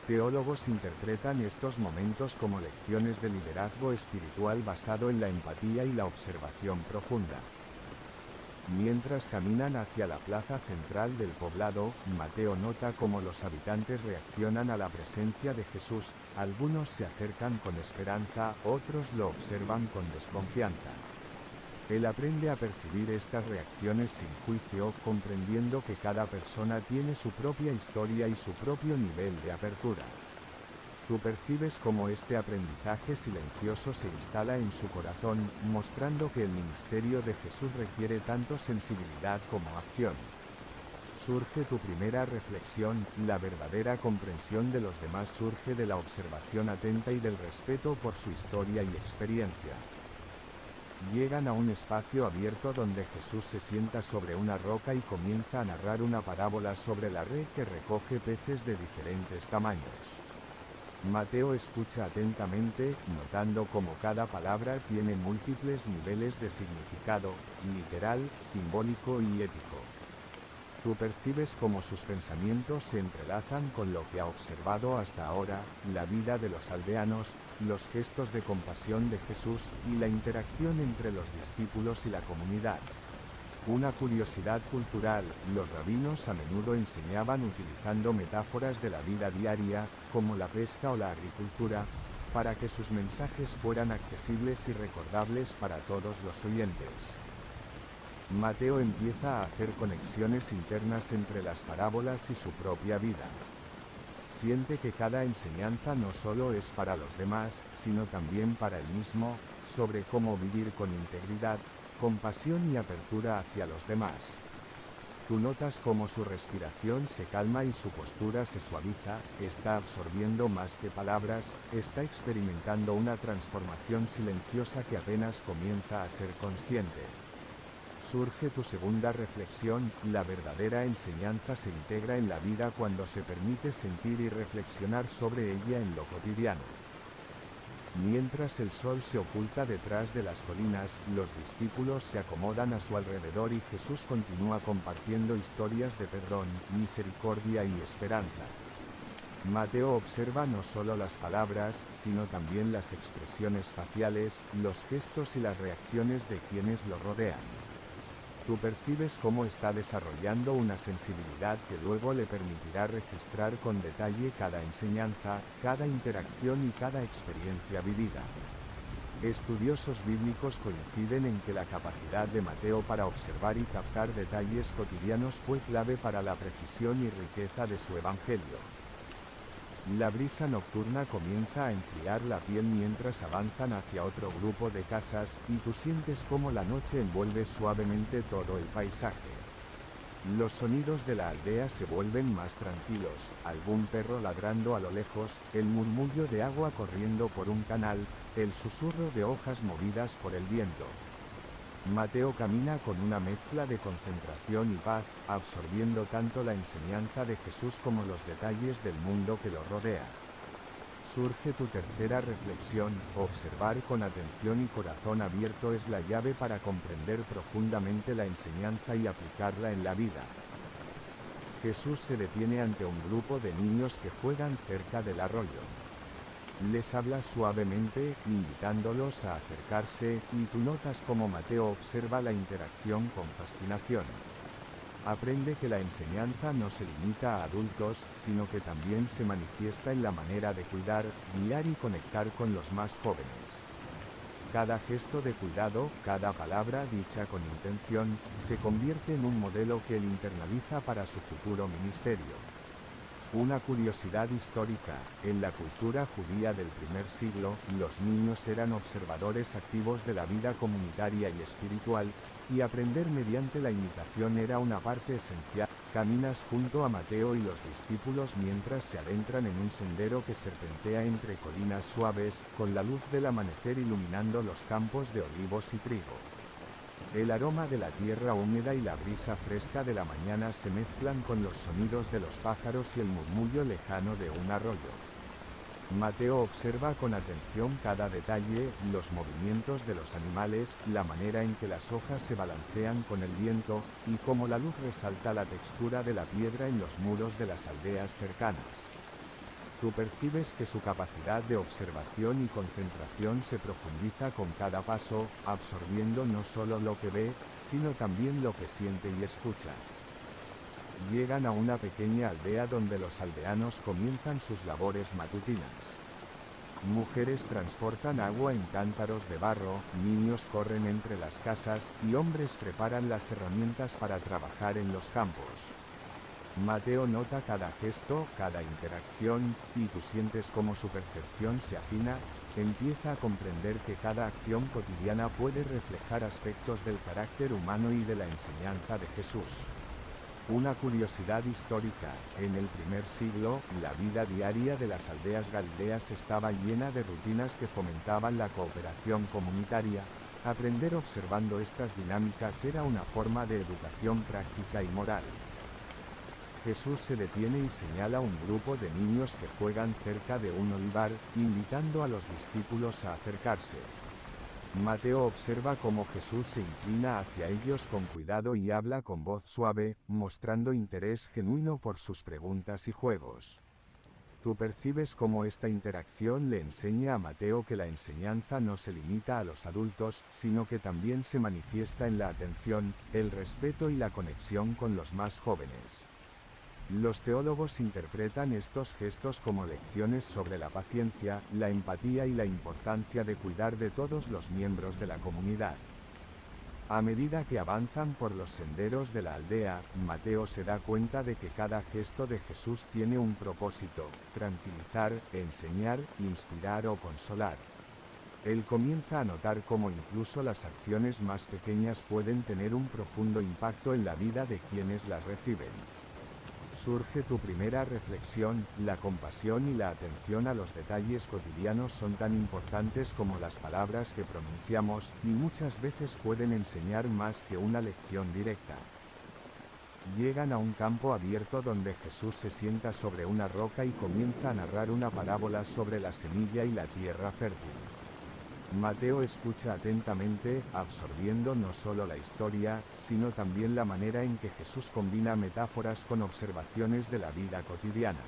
Teólogos interpretan estos momentos como lecciones de liderazgo espiritual basado en la empatía y la observación profunda. Mientras caminan hacia la plaza central del poblado, Mateo nota cómo los habitantes reaccionan a la presencia de Jesús. Algunos se acercan con esperanza, otros lo observan con desconfianza. Él aprende a percibir estas reacciones sin juicio, comprendiendo que cada persona tiene su propia historia y su propio nivel de apertura. Tú percibes cómo este aprendizaje silencioso se instala en su corazón, mostrando que el ministerio de Jesús requiere tanto sensibilidad como acción. Surge tu primera reflexión: la verdadera comprensión de los demás surge de la observación atenta y del respeto por su historia y experiencia. Llegan a un espacio abierto donde Jesús se sienta sobre una roca y comienza a narrar una parábola sobre la red que recoge peces de diferentes tamaños. Mateo escucha atentamente, notando cómo cada palabra tiene múltiples niveles de significado, literal, simbólico y ético. Tú percibes cómo sus pensamientos se entrelazan con lo que ha observado hasta ahora, la vida de los aldeanos, los gestos de compasión de Jesús, y la interacción entre los discípulos y la comunidad. Una curiosidad cultural: los rabinos a menudo enseñaban utilizando metáforas de la vida diaria, como la pesca o la agricultura, para que sus mensajes fueran accesibles y recordables para todos los oyentes. Mateo empieza a hacer conexiones internas entre las parábolas y su propia vida. Siente que cada enseñanza no solo es para los demás, sino también para él mismo, sobre cómo vivir con integridad, compasión y apertura hacia los demás. Tú notas cómo su respiración se calma y su postura se suaviza, está absorbiendo más que palabras, está experimentando una transformación silenciosa que apenas comienza a ser consciente. Surge tu segunda reflexión: la verdadera enseñanza se integra en la vida cuando se permite sentir y reflexionar sobre ella en lo cotidiano. Mientras el sol se oculta detrás de las colinas, los discípulos se acomodan a su alrededor y Jesús continúa compartiendo historias de perdón, misericordia y esperanza. Mateo observa no solo las palabras, sino también las expresiones faciales, los gestos y las reacciones de quienes lo rodean. Tú percibes cómo está desarrollando una sensibilidad que luego le permitirá registrar con detalle cada enseñanza, cada interacción y cada experiencia vivida. Estudiosos bíblicos coinciden en que la capacidad de Mateo para observar y captar detalles cotidianos fue clave para la precisión y riqueza de su evangelio. La brisa nocturna comienza a enfriar la piel mientras avanzan hacia otro grupo de casas, y tú sientes cómo la noche envuelve suavemente todo el paisaje. Los sonidos de la aldea se vuelven más tranquilos: algún perro ladrando a lo lejos, el murmullo de agua corriendo por un canal, el susurro de hojas movidas por el viento. Mateo camina con una mezcla de concentración y paz, absorbiendo tanto la enseñanza de Jesús como los detalles del mundo que lo rodea. Surge tu tercera reflexión: observar con atención y corazón abierto es la llave para comprender profundamente la enseñanza y aplicarla en la vida. Jesús se detiene ante un grupo de niños que juegan cerca del arroyo. Les habla suavemente, invitándolos a acercarse, y tú notas cómo Mateo observa la interacción con fascinación. Aprende que la enseñanza no se limita a adultos, sino que también se manifiesta en la manera de cuidar, guiar y conectar con los más jóvenes. Cada gesto de cuidado, cada palabra dicha con intención, se convierte en un modelo que él internaliza para su futuro ministerio. Una curiosidad histórica: en la cultura judía del primer siglo, los niños eran observadores activos de la vida comunitaria y espiritual, y aprender mediante la imitación era una parte esencial. Caminas junto a Mateo y los discípulos mientras se adentran en un sendero que serpentea entre colinas suaves, con la luz del amanecer iluminando los campos de olivos y trigo. El aroma de la tierra húmeda y la brisa fresca de la mañana se mezclan con los sonidos de los pájaros y el murmullo lejano de un arroyo. Mateo observa con atención cada detalle, los movimientos de los animales, la manera en que las hojas se balancean con el viento, y cómo la luz resalta la textura de la piedra en los muros de las aldeas cercanas. Tú percibes que su capacidad de observación y concentración se profundiza con cada paso, absorbiendo no solo lo que ve, sino también lo que siente y escucha. Llegan a una pequeña aldea donde los aldeanos comienzan sus labores matutinas. Mujeres transportan agua en cántaros de barro, niños corren entre las casas, y hombres preparan las herramientas para trabajar en los campos. Mateo nota cada gesto, cada interacción, y tú sientes cómo su percepción se afina, empieza a comprender que cada acción cotidiana puede reflejar aspectos del carácter humano y de la enseñanza de Jesús. Una curiosidad histórica: en el primer siglo, la vida diaria de las aldeas galileas estaba llena de rutinas que fomentaban la cooperación comunitaria. Aprender observando estas dinámicas era una forma de educación práctica y moral. Jesús se detiene y señala un grupo de niños que juegan cerca de un olivar, invitando a los discípulos a acercarse. Mateo observa cómo Jesús se inclina hacia ellos con cuidado y habla con voz suave, mostrando interés genuino por sus preguntas y juegos. Tú percibes cómo esta interacción le enseña a Mateo que la enseñanza no se limita a los adultos, sino que también se manifiesta en la atención, el respeto y la conexión con los más jóvenes. Los teólogos interpretan estos gestos como lecciones sobre la paciencia, la empatía y la importancia de cuidar de todos los miembros de la comunidad. A medida que avanzan por los senderos de la aldea, Mateo se da cuenta de que cada gesto de Jesús tiene un propósito: tranquilizar, enseñar, inspirar o consolar. Él comienza a notar cómo incluso las acciones más pequeñas pueden tener un profundo impacto en la vida de quienes las reciben. Surge tu primera reflexión: la compasión y la atención a los detalles cotidianos son tan importantes como las palabras que pronunciamos, y muchas veces pueden enseñar más que una lección directa. Llegan a un campo abierto donde Jesús se sienta sobre una roca y comienza a narrar una parábola sobre la semilla y la tierra fértil. Mateo escucha atentamente, absorbiendo no solo la historia, sino también la manera en que Jesús combina metáforas con observaciones de la vida cotidiana.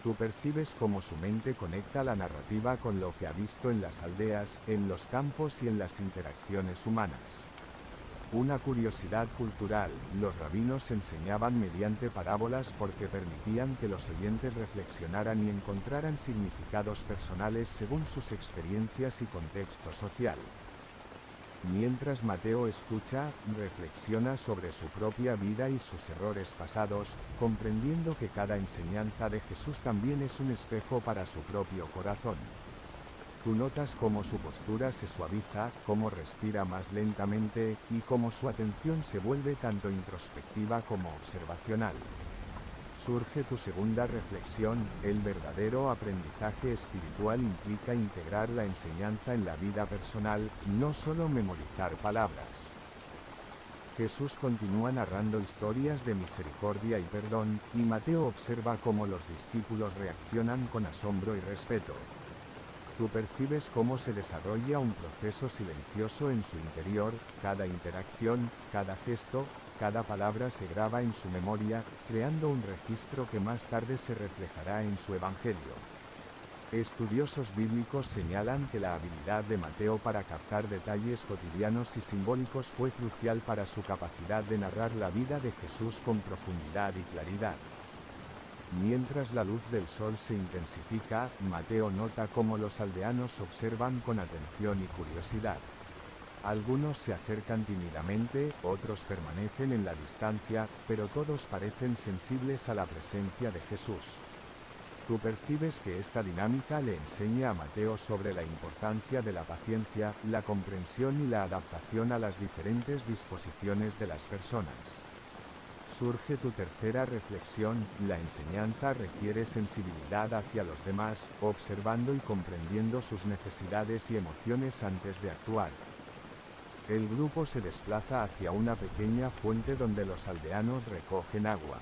Tú percibes cómo su mente conecta la narrativa con lo que ha visto en las aldeas, en los campos y en las interacciones humanas. Una curiosidad cultural: los rabinos enseñaban mediante parábolas porque permitían que los oyentes reflexionaran y encontraran significados personales según sus experiencias y contexto social. Mientras Mateo escucha, reflexiona sobre su propia vida y sus errores pasados, comprendiendo que cada enseñanza de Jesús también es un espejo para su propio corazón. Tú notas cómo su postura se suaviza, cómo respira más lentamente, y cómo su atención se vuelve tanto introspectiva como observacional. Surge tu segunda reflexión: el verdadero aprendizaje espiritual implica integrar la enseñanza en la vida personal, no solo memorizar palabras. Jesús continúa narrando historias de misericordia y perdón, y Mateo observa cómo los discípulos reaccionan con asombro y respeto. Tú percibes cómo se desarrolla un proceso silencioso en su interior: cada interacción, cada gesto, Cada palabra se graba en su memoria, creando un registro que más tarde se reflejará en su evangelio. Estudiosos bíblicos señalan que la habilidad de Mateo para captar detalles cotidianos y simbólicos fue crucial para su capacidad de narrar la vida de Jesús con profundidad y claridad. Mientras la luz del sol se intensifica, Mateo nota cómo los aldeanos observan con atención y curiosidad. Algunos se acercan tímidamente, otros permanecen en la distancia, pero todos parecen sensibles a la presencia de Jesús. Tú percibes que esta dinámica le enseña a Mateo sobre la importancia de la paciencia, la comprensión y la adaptación a las diferentes disposiciones de las personas. Surge tu tercera reflexión: la enseñanza requiere sensibilidad hacia los demás, observando y comprendiendo sus necesidades y emociones antes de actuar. El grupo se desplaza hacia una pequeña fuente donde los aldeanos recogen agua.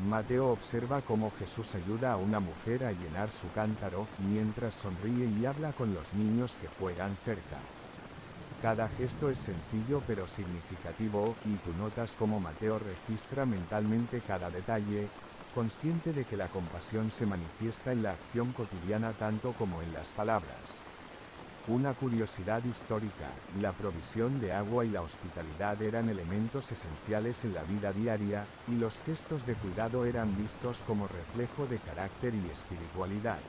Mateo observa cómo Jesús ayuda a una mujer a llenar su cántaro, mientras sonríe y habla con los niños que juegan cerca. Cada gesto es sencillo pero significativo, y tú notas cómo Mateo registra mentalmente cada detalle, consciente de que la compasión se manifiesta en la acción cotidiana tanto como en las palabras. Una curiosidad histórica: la provisión de agua y la hospitalidad eran elementos esenciales en la vida diaria, y los gestos de cuidado eran vistos como reflejo de carácter y espiritualidad.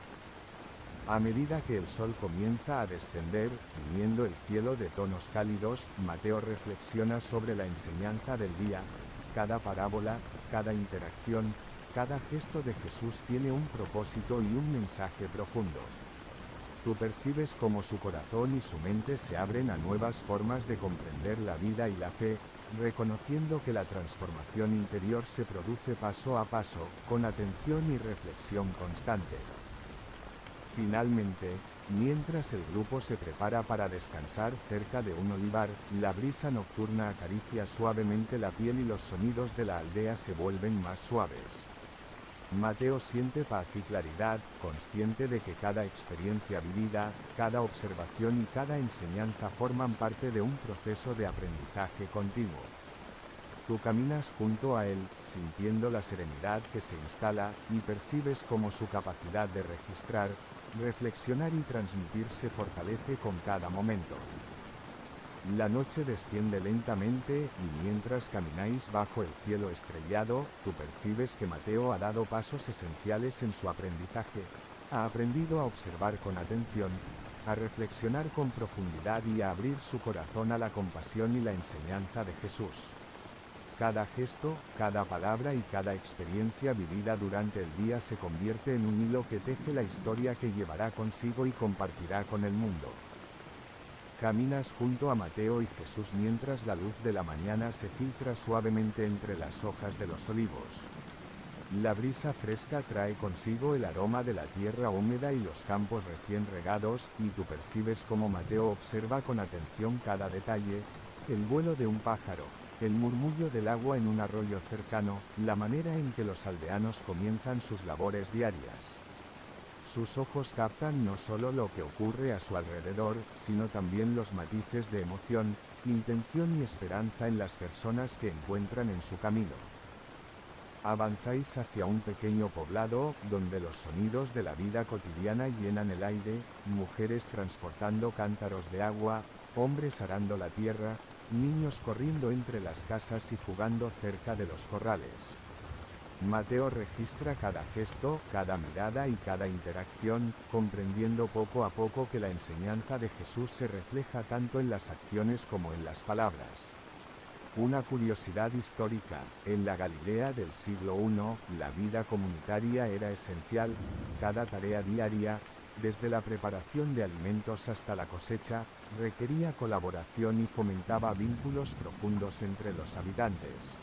A medida que el sol comienza a descender, tiñendo el cielo de tonos cálidos, Mateo reflexiona sobre la enseñanza del día. Cada parábola, cada interacción, cada gesto de Jesús tiene un propósito y un mensaje profundo. Tú percibes cómo su corazón y su mente se abren a nuevas formas de comprender la vida y la fe, reconociendo que la transformación interior se produce paso a paso, con atención y reflexión constante. Finalmente, mientras el grupo se prepara para descansar cerca de un olivar, la brisa nocturna acaricia suavemente la piel y los sonidos de la aldea se vuelven más suaves. Mateo siente paz y claridad, consciente de que cada experiencia vivida, cada observación y cada enseñanza forman parte de un proceso de aprendizaje continuo. Tú caminas junto a él, sintiendo la serenidad que se instala, y percibes cómo su capacidad de registrar, reflexionar y transmitir se fortalece con cada momento. La noche desciende lentamente, y mientras camináis bajo el cielo estrellado, tú percibes que Mateo ha dado pasos esenciales en su aprendizaje. Ha aprendido a observar con atención, a reflexionar con profundidad y a abrir su corazón a la compasión y la enseñanza de Jesús. Cada gesto, cada palabra y cada experiencia vivida durante el día se convierte en un hilo que teje la historia que llevará consigo y compartirá con el mundo. Caminas junto a Mateo y Jesús mientras la luz de la mañana se filtra suavemente entre las hojas de los olivos. La brisa fresca trae consigo el aroma de la tierra húmeda y los campos recién regados, y tú percibes cómo Mateo observa con atención cada detalle: el vuelo de un pájaro, el murmullo del agua en un arroyo cercano, la manera en que los aldeanos comienzan sus labores diarias. Sus ojos captan no solo lo que ocurre a su alrededor, sino también los matices de emoción, intención y esperanza en las personas que encuentran en su camino. Avanzáis hacia un pequeño poblado, donde los sonidos de la vida cotidiana llenan el aire: mujeres transportando cántaros de agua, hombres arando la tierra, niños corriendo entre las casas y jugando cerca de los corrales. Mateo registra cada gesto, cada mirada y cada interacción, comprendiendo poco a poco que la enseñanza de Jesús se refleja tanto en las acciones como en las palabras. Una curiosidad histórica: en la Galilea del siglo I, la vida comunitaria era esencial. Cada tarea diaria, desde la preparación de alimentos hasta la cosecha, requería colaboración y fomentaba vínculos profundos entre los habitantes.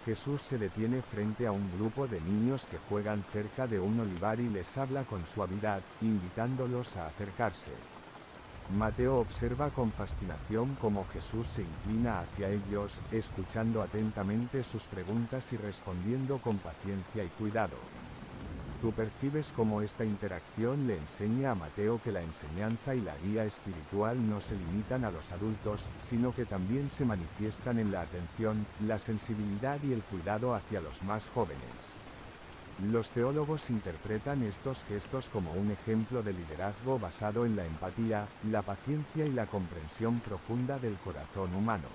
Jesús se detiene frente a un grupo de niños que juegan cerca de un olivar y les habla con suavidad, invitándolos a acercarse. Mateo observa con fascinación cómo Jesús se inclina hacia ellos, escuchando atentamente sus preguntas y respondiendo con paciencia y cuidado. Tú percibes cómo esta interacción le enseña a Mateo que la enseñanza y la guía espiritual no se limitan a los adultos, sino que también se manifiestan en la atención, la sensibilidad y el cuidado hacia los más jóvenes. Los teólogos interpretan estos gestos como un ejemplo de liderazgo basado en la empatía, la paciencia y la comprensión profunda del corazón humano.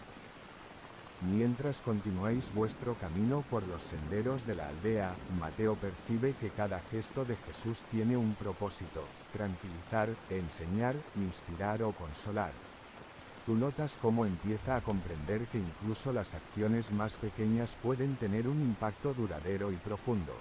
Mientras continuáis vuestro camino por los senderos de la aldea, Mateo percibe que cada gesto de Jesús tiene un propósito: tranquilizar, enseñar, inspirar o consolar. Tú notas cómo empieza a comprender que incluso las acciones más pequeñas pueden tener un impacto duradero y profundo.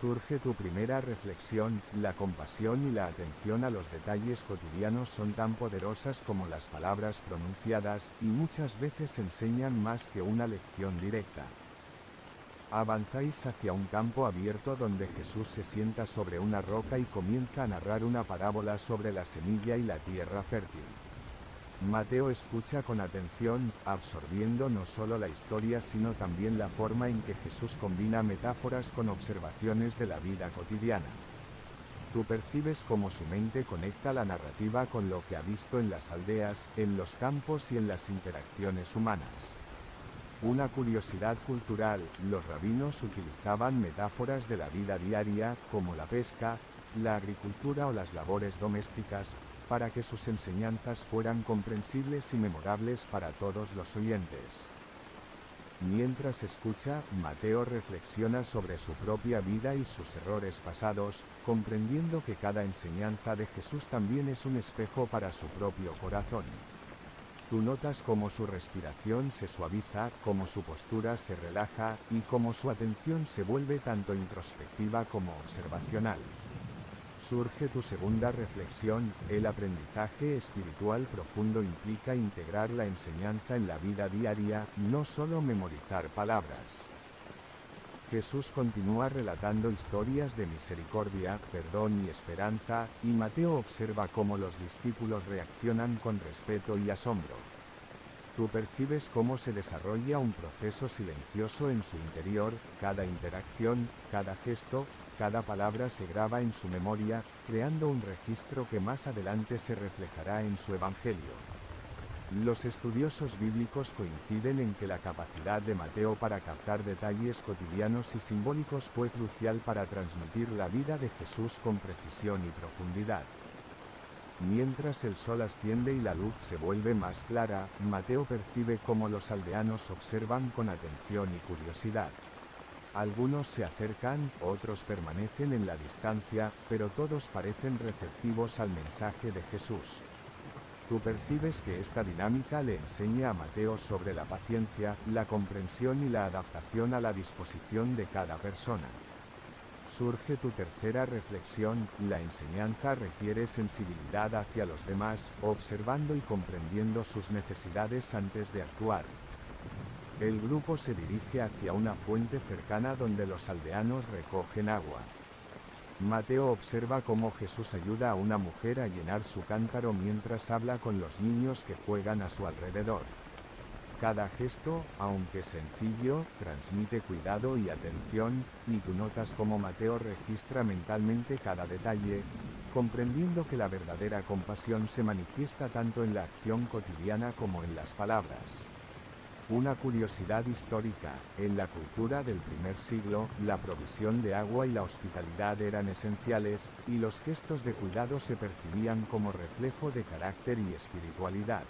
Surge tu primera reflexión: la compasión y la atención a los detalles cotidianos son tan poderosas como las palabras pronunciadas, y muchas veces enseñan más que una lección directa. Avanzáis hacia un campo abierto donde Jesús se sienta sobre una roca y comienza a narrar una parábola sobre la semilla y la tierra fértil. Mateo escucha con atención, absorbiendo no solo la historia sino también la forma en que Jesús combina metáforas con observaciones de la vida cotidiana. Tú percibes cómo su mente conecta la narrativa con lo que ha visto en las aldeas, en los campos y en las interacciones humanas. Una curiosidad cultural: los rabinos utilizaban metáforas de la vida diaria, como la pesca, la agricultura o las labores domésticas, para que sus enseñanzas fueran comprensibles y memorables para todos los oyentes. Mientras escucha, Mateo reflexiona sobre su propia vida y sus errores pasados, comprendiendo que cada enseñanza de Jesús también es un espejo para su propio corazón. Tú notas cómo su respiración se suaviza, cómo su postura se relaja, y cómo su atención se vuelve tanto introspectiva como observacional. Surge tu segunda reflexión: el aprendizaje espiritual profundo implica integrar la enseñanza en la vida diaria, no solo memorizar palabras. Jesús continúa relatando historias de misericordia, perdón y esperanza, y Mateo observa cómo los discípulos reaccionan con respeto y asombro. Tú percibes cómo se desarrolla un proceso silencioso en su interior: cada interacción, cada gesto, cada palabra se graba en su memoria, creando un registro que más adelante se reflejará en su evangelio. Los estudiosos bíblicos coinciden en que la capacidad de Mateo para captar detalles cotidianos y simbólicos fue crucial para transmitir la vida de Jesús con precisión y profundidad. Mientras el sol asciende y la luz se vuelve más clara, Mateo percibe cómo los aldeanos observan con atención y curiosidad. Algunos se acercan, otros permanecen en la distancia, pero todos parecen receptivos al mensaje de Jesús. Tú percibes que esta dinámica le enseña a Mateo sobre la paciencia, la comprensión y la adaptación a la disposición de cada persona. Surge tu tercera reflexión: la enseñanza requiere sensibilidad hacia los demás, observando y comprendiendo sus necesidades antes de actuar. El grupo se dirige hacia una fuente cercana donde los aldeanos recogen agua. Mateo observa cómo Jesús ayuda a una mujer a llenar su cántaro mientras habla con los niños que juegan a su alrededor. Cada gesto, aunque sencillo, transmite cuidado y atención, y tú notas cómo Mateo registra mentalmente cada detalle, comprendiendo que la verdadera compasión se manifiesta tanto en la acción cotidiana como en las palabras. Una curiosidad histórica: en la cultura del primer siglo, la provisión de agua y la hospitalidad eran esenciales, y los gestos de cuidado se percibían como reflejo de carácter y espiritualidad.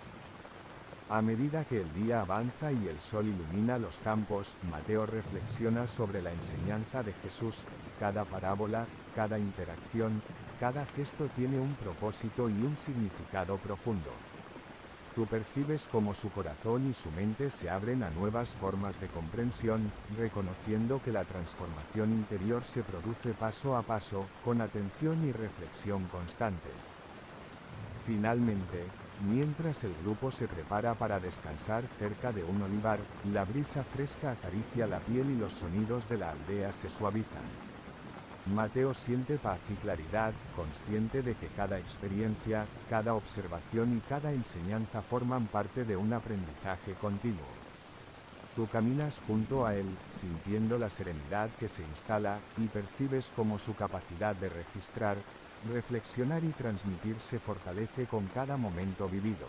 A medida que el día avanza y el sol ilumina los campos, Mateo reflexiona sobre la enseñanza de Jesús: cada parábola, cada interacción, cada gesto tiene un propósito y un significado profundo. Tú percibes cómo su corazón y su mente se abren a nuevas formas de comprensión, reconociendo que la transformación interior se produce paso a paso, con atención y reflexión constante. Finalmente, mientras el grupo se prepara para descansar cerca de un olivar, la brisa fresca acaricia la piel y los sonidos de la aldea se suavizan. Mateo siente paz y claridad, consciente de que cada experiencia, cada observación y cada enseñanza forman parte de un aprendizaje continuo. Tú caminas junto a él, sintiendo la serenidad que se instala, y percibes cómo su capacidad de registrar, reflexionar y transmitir se fortalece con cada momento vivido.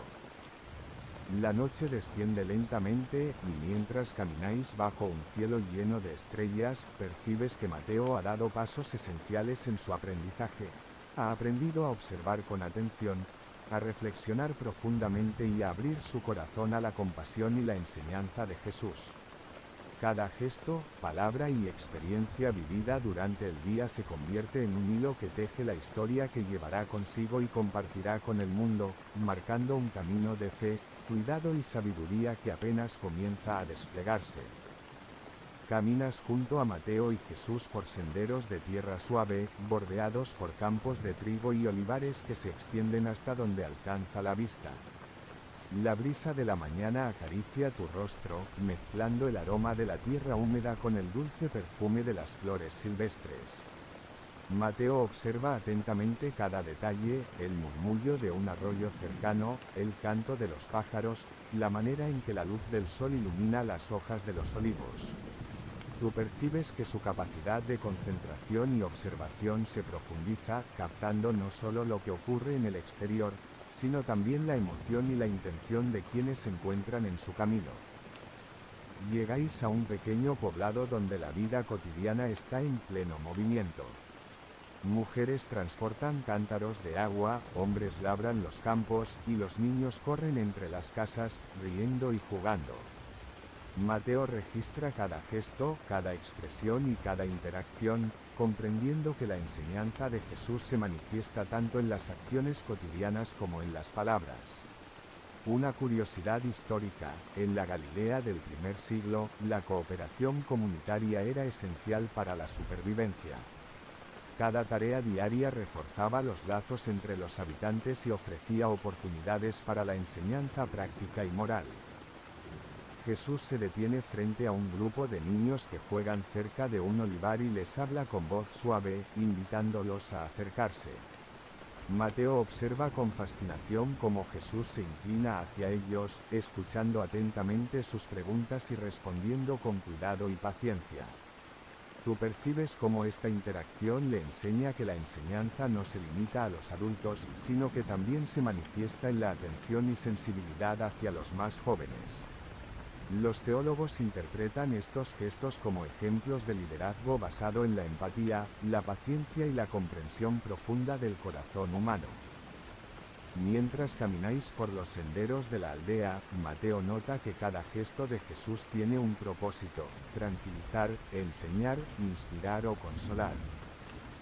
La noche desciende lentamente, y mientras camináis bajo un cielo lleno de estrellas, percibes que Mateo ha dado pasos esenciales en su aprendizaje. Ha aprendido a observar con atención, a reflexionar profundamente y a abrir su corazón a la compasión y la enseñanza de Jesús. Cada gesto, palabra y experiencia vivida durante el día se convierte en un hilo que teje la historia que llevará consigo y compartirá con el mundo, marcando un camino de fe, cuidado y sabiduría que apenas comienza a desplegarse. Caminas junto a Mateo y Jesús por senderos de tierra suave, bordeados por campos de trigo y olivares que se extienden hasta donde alcanza la vista. La brisa de la mañana acaricia tu rostro, mezclando el aroma de la tierra húmeda con el dulce perfume de las flores silvestres. Mateo observa atentamente cada detalle, el murmullo de un arroyo cercano, el canto de los pájaros, la manera en que la luz del sol ilumina las hojas de los olivos. Tú percibes que su capacidad de concentración y observación se profundiza, captando no solo lo que ocurre en el exterior, sino también la emoción y la intención de quienes se encuentran en su camino. Llegáis a un pequeño poblado donde la vida cotidiana está en pleno movimiento. Mujeres transportan cántaros de agua, hombres labran los campos, y los niños corren entre las casas, riendo y jugando. Mateo registra cada gesto, cada expresión y cada interacción, comprendiendo que la enseñanza de Jesús se manifiesta tanto en las acciones cotidianas como en las palabras. Una curiosidad histórica: en la Galilea del primer siglo, la cooperación comunitaria era esencial para la supervivencia. Cada tarea diaria reforzaba los lazos entre los habitantes y ofrecía oportunidades para la enseñanza práctica y moral. Jesús se detiene frente a un grupo de niños que juegan cerca de un olivar y les habla con voz suave, invitándolos a acercarse. Mateo observa con fascinación cómo Jesús se inclina hacia ellos, escuchando atentamente sus preguntas y respondiendo con cuidado y paciencia. Tú percibes cómo esta interacción le enseña que la enseñanza no se limita a los adultos, sino que también se manifiesta en la atención y sensibilidad hacia los más jóvenes. Los teólogos interpretan estos gestos como ejemplos de liderazgo basado en la empatía, la paciencia y la comprensión profunda del corazón humano. Mientras camináis por los senderos de la aldea, Mateo nota que cada gesto de Jesús tiene un propósito: tranquilizar, enseñar, inspirar o consolar.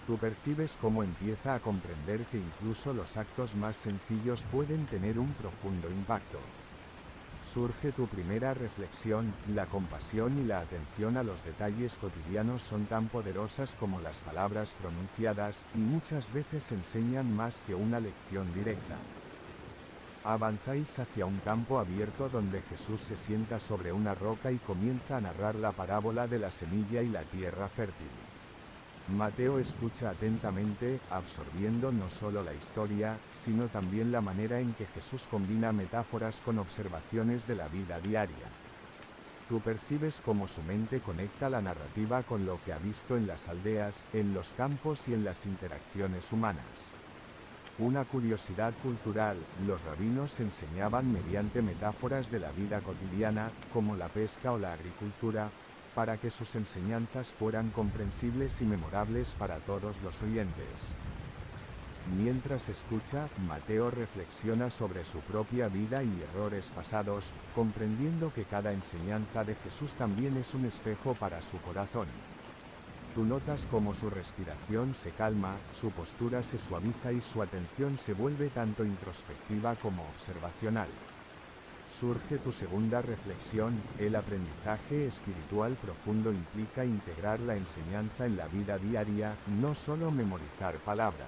Tú percibes cómo empieza a comprender que incluso los actos más sencillos pueden tener un profundo impacto. Surge tu primera reflexión: la compasión y la atención a los detalles cotidianos son tan poderosas como las palabras pronunciadas, y muchas veces enseñan más que una lección directa. Avanzáis hacia un campo abierto donde Jesús se sienta sobre una roca y comienza a narrar la parábola de la semilla y la tierra fértil. Mateo escucha atentamente, absorbiendo no solo la historia, sino también la manera en que Jesús combina metáforas con observaciones de la vida diaria. Tú percibes cómo su mente conecta la narrativa con lo que ha visto en las aldeas, en los campos y en las interacciones humanas. Una curiosidad cultural: los rabinos enseñaban mediante metáforas de la vida cotidiana, como la pesca o la agricultura, para que sus enseñanzas fueran comprensibles y memorables para todos los oyentes. Mientras escucha, Mateo reflexiona sobre su propia vida y errores pasados, comprendiendo que cada enseñanza de Jesús también es un espejo para su corazón. Tú notas cómo su respiración se calma, su postura se suaviza y su atención se vuelve tanto introspectiva como observacional. Surge tu segunda reflexión: el aprendizaje espiritual profundo implica integrar la enseñanza en la vida diaria, no solo memorizar palabras.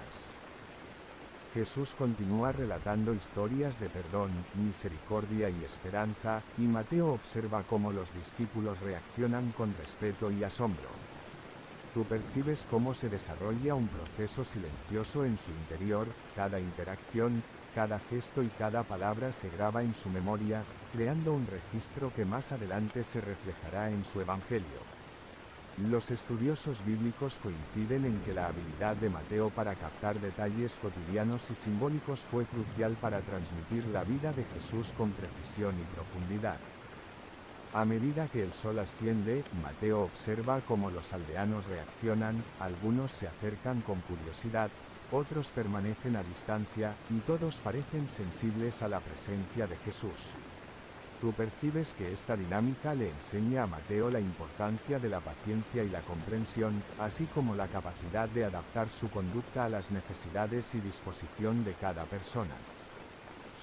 Jesús continúa relatando historias de perdón, misericordia y esperanza, y Mateo observa cómo los discípulos reaccionan con respeto y asombro. Tú percibes cómo se desarrolla un proceso silencioso en su interior: cada interacción, Cada gesto y cada palabra se graba en su memoria, creando un registro que más adelante se reflejará en su evangelio. Los estudiosos bíblicos coinciden en que la habilidad de Mateo para captar detalles cotidianos y simbólicos fue crucial para transmitir la vida de Jesús con precisión y profundidad. A medida que el sol asciende, Mateo observa cómo los aldeanos reaccionan, algunos se acercan con curiosidad, otros permanecen a distancia, y todos parecen sensibles a la presencia de Jesús. Tú percibes que esta dinámica le enseña a Mateo la importancia de la paciencia y la comprensión, así como la capacidad de adaptar su conducta a las necesidades y disposición de cada persona.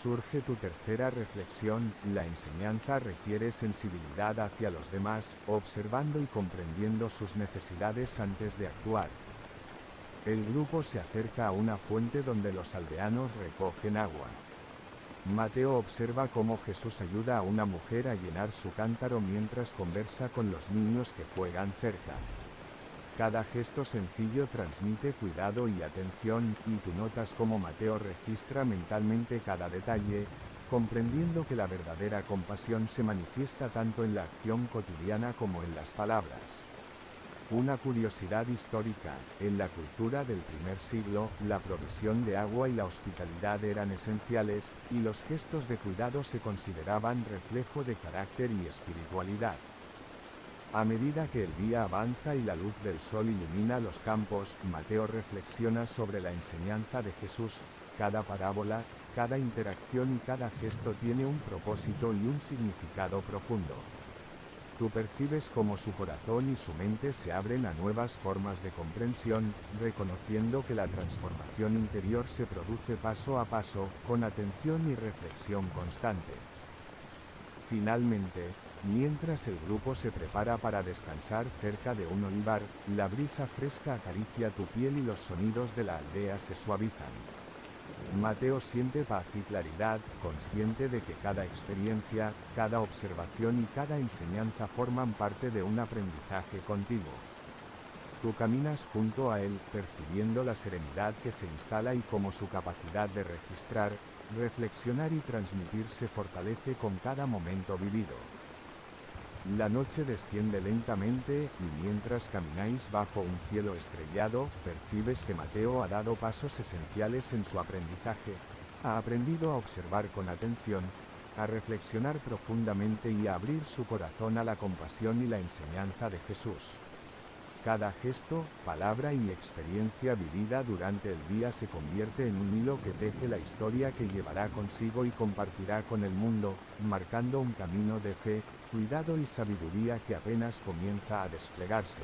Surge tu tercera reflexión: la enseñanza requiere sensibilidad hacia los demás, observando y comprendiendo sus necesidades antes de actuar. El grupo se acerca a una fuente donde los aldeanos recogen agua. Mateo observa cómo Jesús ayuda a una mujer a llenar su cántaro mientras conversa con los niños que juegan cerca. Cada gesto sencillo transmite cuidado y atención, y tú notas cómo Mateo registra mentalmente cada detalle, comprendiendo que la verdadera compasión se manifiesta tanto en la acción cotidiana como en las palabras. Una curiosidad histórica: en la cultura del primer siglo, la provisión de agua y la hospitalidad eran esenciales, y los gestos de cuidado se consideraban reflejo de carácter y espiritualidad. A medida que el día avanza y la luz del sol ilumina los campos, Mateo reflexiona sobre la enseñanza de Jesús. Cada parábola, cada interacción y cada gesto tiene un propósito y un significado profundo. Tú percibes cómo su corazón y su mente se abren a nuevas formas de comprensión, reconociendo que la transformación interior se produce paso a paso, con atención y reflexión constante. Finalmente, mientras el grupo se prepara para descansar cerca de un olivar, la brisa fresca acaricia tu piel y los sonidos de la aldea se suavizan. Mateo siente paz y claridad, consciente de que cada experiencia, cada observación y cada enseñanza forman parte de un aprendizaje continuo. Tú caminas junto a él, percibiendo la serenidad que se instala y cómo su capacidad de registrar, reflexionar y transmitir se fortalece con cada momento vivido. La noche desciende lentamente, y mientras camináis bajo un cielo estrellado, percibes que Mateo ha dado pasos esenciales en su aprendizaje. Ha aprendido a observar con atención, a reflexionar profundamente y a abrir su corazón a la compasión y la enseñanza de Jesús. Cada gesto, palabra y experiencia vivida durante el día se convierte en un hilo que teje la historia que llevará consigo y compartirá con el mundo, marcando un camino de fe, cuidado y sabiduría que apenas comienza a desplegarse.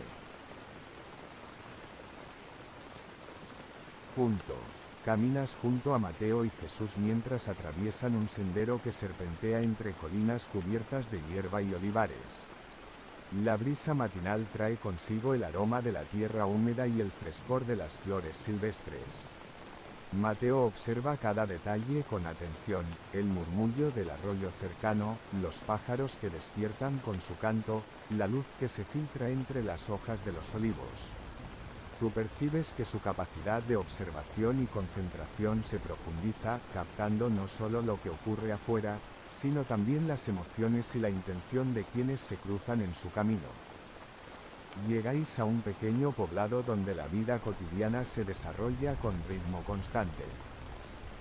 Caminas junto a Mateo y Jesús mientras atraviesan un sendero que serpentea entre colinas cubiertas de hierba y olivares. La brisa matinal trae consigo el aroma de la tierra húmeda y el frescor de las flores silvestres. Mateo observa cada detalle con atención: el murmullo del arroyo cercano, los pájaros que despiertan con su canto, la luz que se filtra entre las hojas de los olivos. Tú percibes que su capacidad de observación y concentración se profundiza, captando no solo lo que ocurre afuera, sino también las emociones y la intención de quienes se cruzan en su camino. Llegáis a un pequeño poblado donde la vida cotidiana se desarrolla con ritmo constante.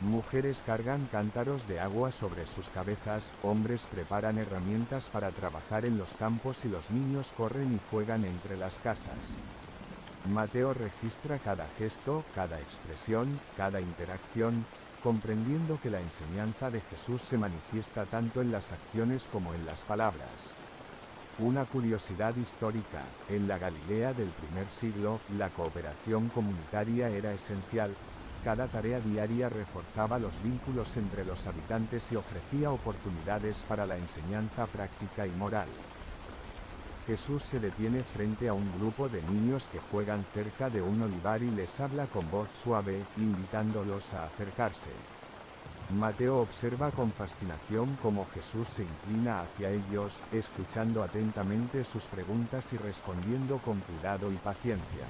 Mujeres cargan cántaros de agua sobre sus cabezas, hombres preparan herramientas para trabajar en los campos y los niños corren y juegan entre las casas. Mateo registra cada gesto, cada expresión, cada interacción, comprendiendo que la enseñanza de Jesús se manifiesta tanto en las acciones como en las palabras. Una curiosidad histórica: en la Galilea del primer siglo, la cooperación comunitaria era esencial. Cada tarea diaria reforzaba los vínculos entre los habitantes y ofrecía oportunidades para la enseñanza práctica y moral. Jesús se detiene frente a un grupo de niños que juegan cerca de un olivar y les habla con voz suave, invitándolos a acercarse. Mateo observa con fascinación cómo Jesús se inclina hacia ellos, escuchando atentamente sus preguntas y respondiendo con cuidado y paciencia.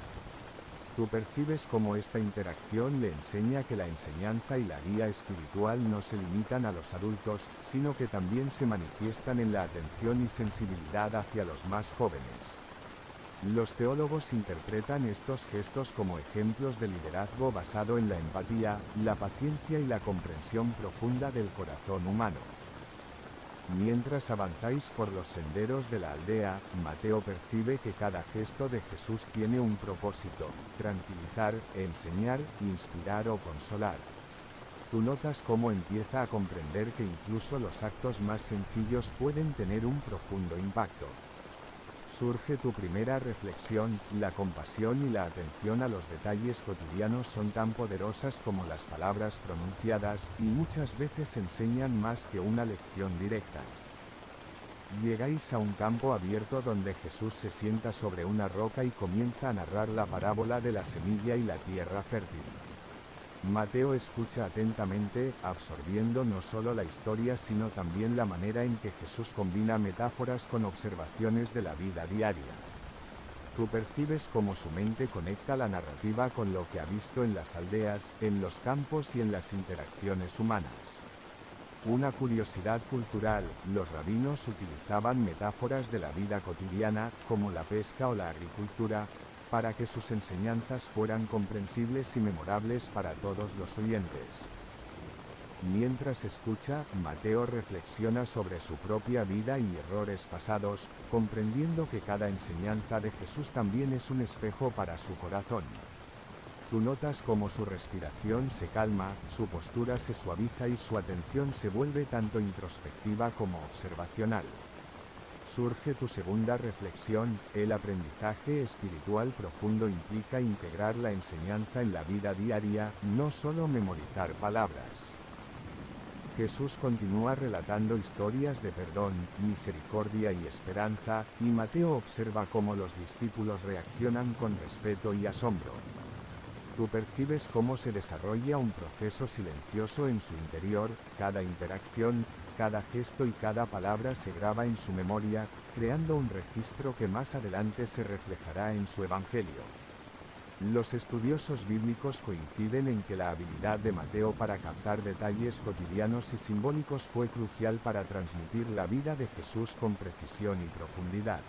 Tú percibes cómo esta interacción le enseña que la enseñanza y la guía espiritual no se limitan a los adultos, sino que también se manifiestan en la atención y sensibilidad hacia los más jóvenes. Los teólogos interpretan estos gestos como ejemplos de liderazgo basado en la empatía, la paciencia y la comprensión profunda del corazón humano. Mientras avanzáis por los senderos de la aldea, Mateo percibe que cada gesto de Jesús tiene un propósito: tranquilizar, enseñar, inspirar o consolar. Tú notas cómo empieza a comprender que incluso los actos más sencillos pueden tener un profundo impacto. Surge tu primera reflexión: la compasión y la atención a los detalles cotidianos son tan poderosas como las palabras pronunciadas, y muchas veces enseñan más que una lección directa. Llegáis a un campo abierto donde Jesús se sienta sobre una roca y comienza a narrar la parábola de la semilla y la tierra fértil. Mateo escucha atentamente, absorbiendo no solo la historia sino también la manera en que Jesús combina metáforas con observaciones de la vida diaria. Tú percibes cómo su mente conecta la narrativa con lo que ha visto en las aldeas, en los campos y en las interacciones humanas. Una curiosidad cultural: los rabinos utilizaban metáforas de la vida cotidiana, como la pesca o la agricultura, para que sus enseñanzas fueran comprensibles y memorables para todos los oyentes. Mientras escucha, Mateo reflexiona sobre su propia vida y errores pasados, comprendiendo que cada enseñanza de Jesús también es un espejo para su corazón. Tú notas cómo su respiración se calma, su postura se suaviza y su atención se vuelve tanto introspectiva como observacional. Surge tu segunda reflexión: el aprendizaje espiritual profundo implica integrar la enseñanza en la vida diaria, no solo memorizar palabras. Jesús continúa relatando historias de perdón, misericordia y esperanza, y Mateo observa cómo los discípulos reaccionan con respeto y asombro. Tú percibes cómo se desarrolla un proceso silencioso en su interior: cada interacción, cada gesto y cada palabra se graba en su memoria, creando un registro que más adelante se reflejará en su evangelio. Los estudiosos bíblicos coinciden en que la habilidad de Mateo para captar detalles cotidianos y simbólicos fue crucial para transmitir la vida de Jesús con precisión y profundidad.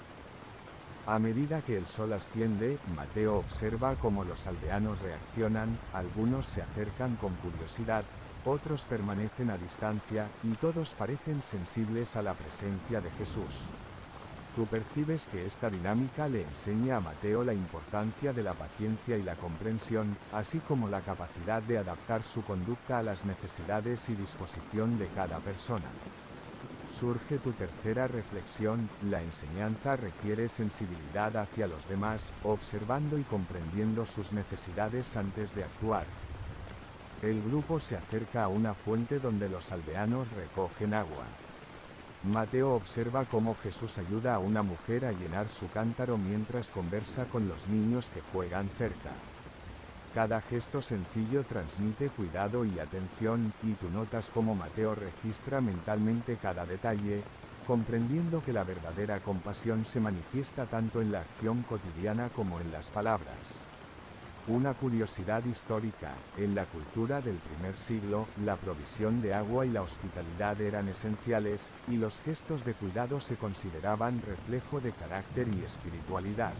A medida que el sol asciende, Mateo observa cómo los aldeanos reaccionan: algunos se acercan con curiosidad, otros permanecen a distancia, y todos parecen sensibles a la presencia de Jesús. Tú percibes que esta dinámica le enseña a Mateo la importancia de la paciencia y la comprensión, así como la capacidad de adaptar su conducta a las necesidades y disposición de cada persona. Surge tu tercera reflexión: la enseñanza requiere sensibilidad hacia los demás, observando y comprendiendo sus necesidades antes de actuar. El grupo se acerca a una fuente donde los aldeanos recogen agua. Mateo observa cómo Jesús ayuda a una mujer a llenar su cántaro mientras conversa con los niños que juegan cerca. Cada gesto sencillo transmite cuidado y atención, y tú notas cómo Mateo registra mentalmente cada detalle, comprendiendo que la verdadera compasión se manifiesta tanto en la acción cotidiana como en las palabras. Una curiosidad histórica: en la cultura del primer siglo, la provisión de agua y la hospitalidad eran esenciales, y los gestos de cuidado se consideraban reflejo de carácter y espiritualidad.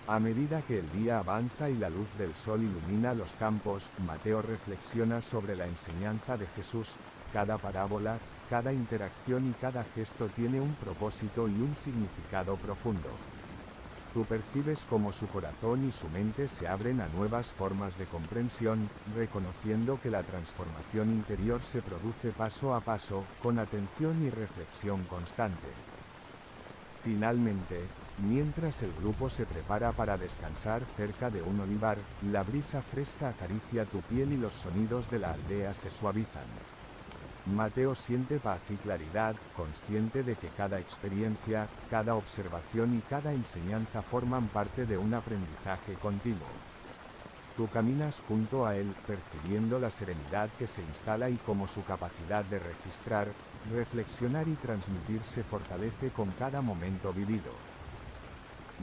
A medida que el día avanza y la luz del sol ilumina los campos, Mateo reflexiona sobre la enseñanza de Jesús: cada parábola, cada interacción y cada gesto tiene un propósito y un significado profundo. Tú percibes cómo su corazón y su mente se abren a nuevas formas de comprensión, reconociendo que la transformación interior se produce paso a paso, con atención y reflexión constante. Finalmente, mientras el grupo se prepara para descansar cerca de un olivar, la brisa fresca acaricia tu piel y los sonidos de la aldea se suavizan. Mateo siente paz y claridad, consciente de que cada experiencia, cada observación y cada enseñanza forman parte de un aprendizaje continuo. Tú caminas junto a él, percibiendo la serenidad que se instala y cómo su capacidad de registrar, reflexionar y transmitir se fortalece con cada momento vivido.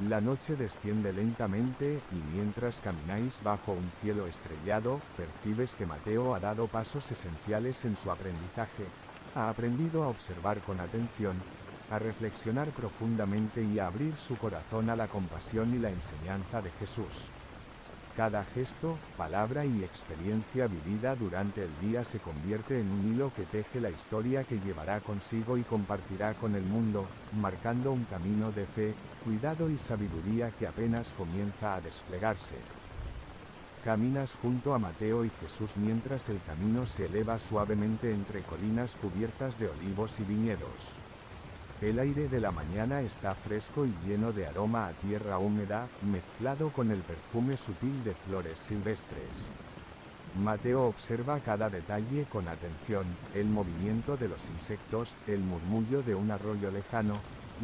La noche desciende lentamente, y mientras camináis bajo un cielo estrellado, percibes que Mateo ha dado pasos esenciales en su aprendizaje. Ha aprendido a observar con atención, a reflexionar profundamente y a abrir su corazón a la compasión y la enseñanza de Jesús. Cada gesto, palabra y experiencia vivida durante el día se convierte en un hilo que teje la historia que llevará consigo y compartirá con el mundo, marcando un camino de fe, cuidado y sabiduría que apenas comienza a desplegarse. Caminas junto a Mateo y Jesús mientras el camino se eleva suavemente entre colinas cubiertas de olivos y viñedos. El aire de la mañana está fresco y lleno de aroma a tierra húmeda, mezclado con el perfume sutil de flores silvestres. Mateo observa cada detalle con atención, el movimiento de los insectos, el murmullo de un arroyo lejano,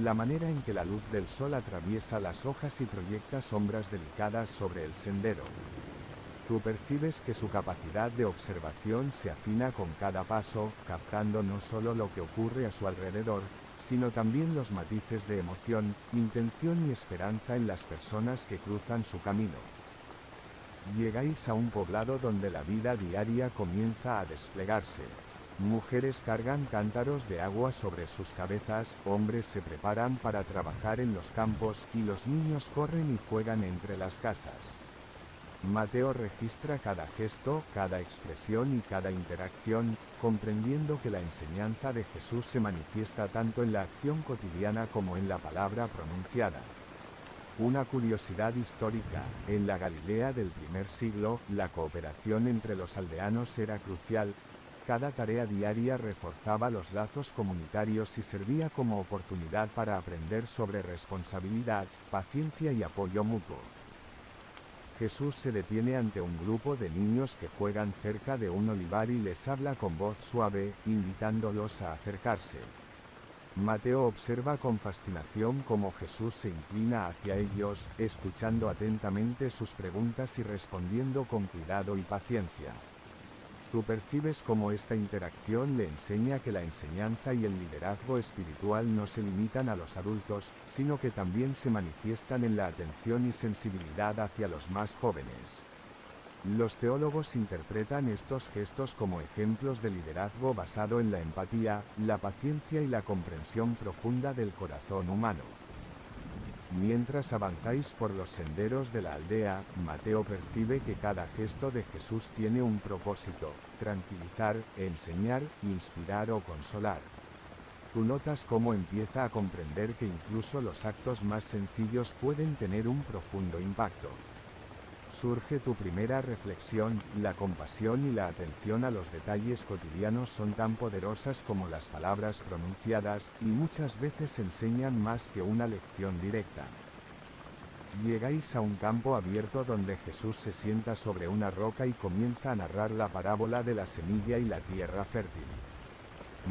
la manera en que la luz del sol atraviesa las hojas y proyecta sombras delicadas sobre el sendero. Tú percibes que su capacidad de observación se afina con cada paso, captando no solo lo que ocurre a su alrededor, sino también los matices de emoción, intención y esperanza en las personas que cruzan su camino. Llegáis a un poblado donde la vida diaria comienza a desplegarse. Mujeres cargan cántaros de agua sobre sus cabezas, hombres se preparan para trabajar en los campos, y los niños corren y juegan entre las casas. Mateo registra cada gesto, cada expresión y cada interacción, comprendiendo que la enseñanza de Jesús se manifiesta tanto en la acción cotidiana como en la palabra pronunciada. Una curiosidad histórica: en la Galilea del primer siglo, la cooperación entre los aldeanos era crucial. Cada tarea diaria reforzaba los lazos comunitarios y servía como oportunidad para aprender sobre responsabilidad, paciencia y apoyo mutuo. Jesús se detiene ante un grupo de niños que juegan cerca de un olivar y les habla con voz suave, invitándolos a acercarse. Mateo observa con fascinación cómo Jesús se inclina hacia ellos, escuchando atentamente sus preguntas y respondiendo con cuidado y paciencia. Tú percibes cómo esta interacción le enseña que la enseñanza y el liderazgo espiritual no se limitan a los adultos, sino que también se manifiestan en la atención y sensibilidad hacia los más jóvenes. Los teólogos interpretan estos gestos como ejemplos de liderazgo basado en la empatía, la paciencia y la comprensión profunda del corazón humano. Mientras avanzáis por los senderos de la aldea, Mateo percibe que cada gesto de Jesús tiene un propósito: tranquilizar, enseñar, inspirar o consolar. Tú notas cómo empieza a comprender que incluso los actos más sencillos pueden tener un profundo impacto. Surge tu primera reflexión: la compasión y la atención a los detalles cotidianos son tan poderosas como las palabras pronunciadas, y muchas veces enseñan más que una lección directa. Llegáis a un campo abierto donde Jesús se sienta sobre una roca y comienza a narrar la parábola de la semilla y la tierra fértil.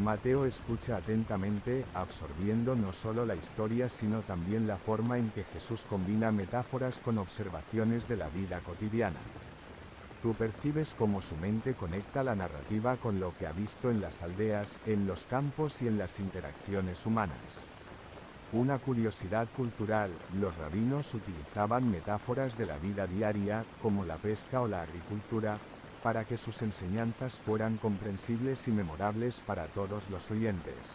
Mateo escucha atentamente, absorbiendo no solo la historia sino también la forma en que Jesús combina metáforas con observaciones de la vida cotidiana. Tú percibes cómo su mente conecta la narrativa con lo que ha visto en las aldeas, en los campos y en las interacciones humanas. Una curiosidad cultural: los rabinos utilizaban metáforas de la vida diaria, como la pesca o la agricultura, para que sus enseñanzas fueran comprensibles y memorables para todos los oyentes.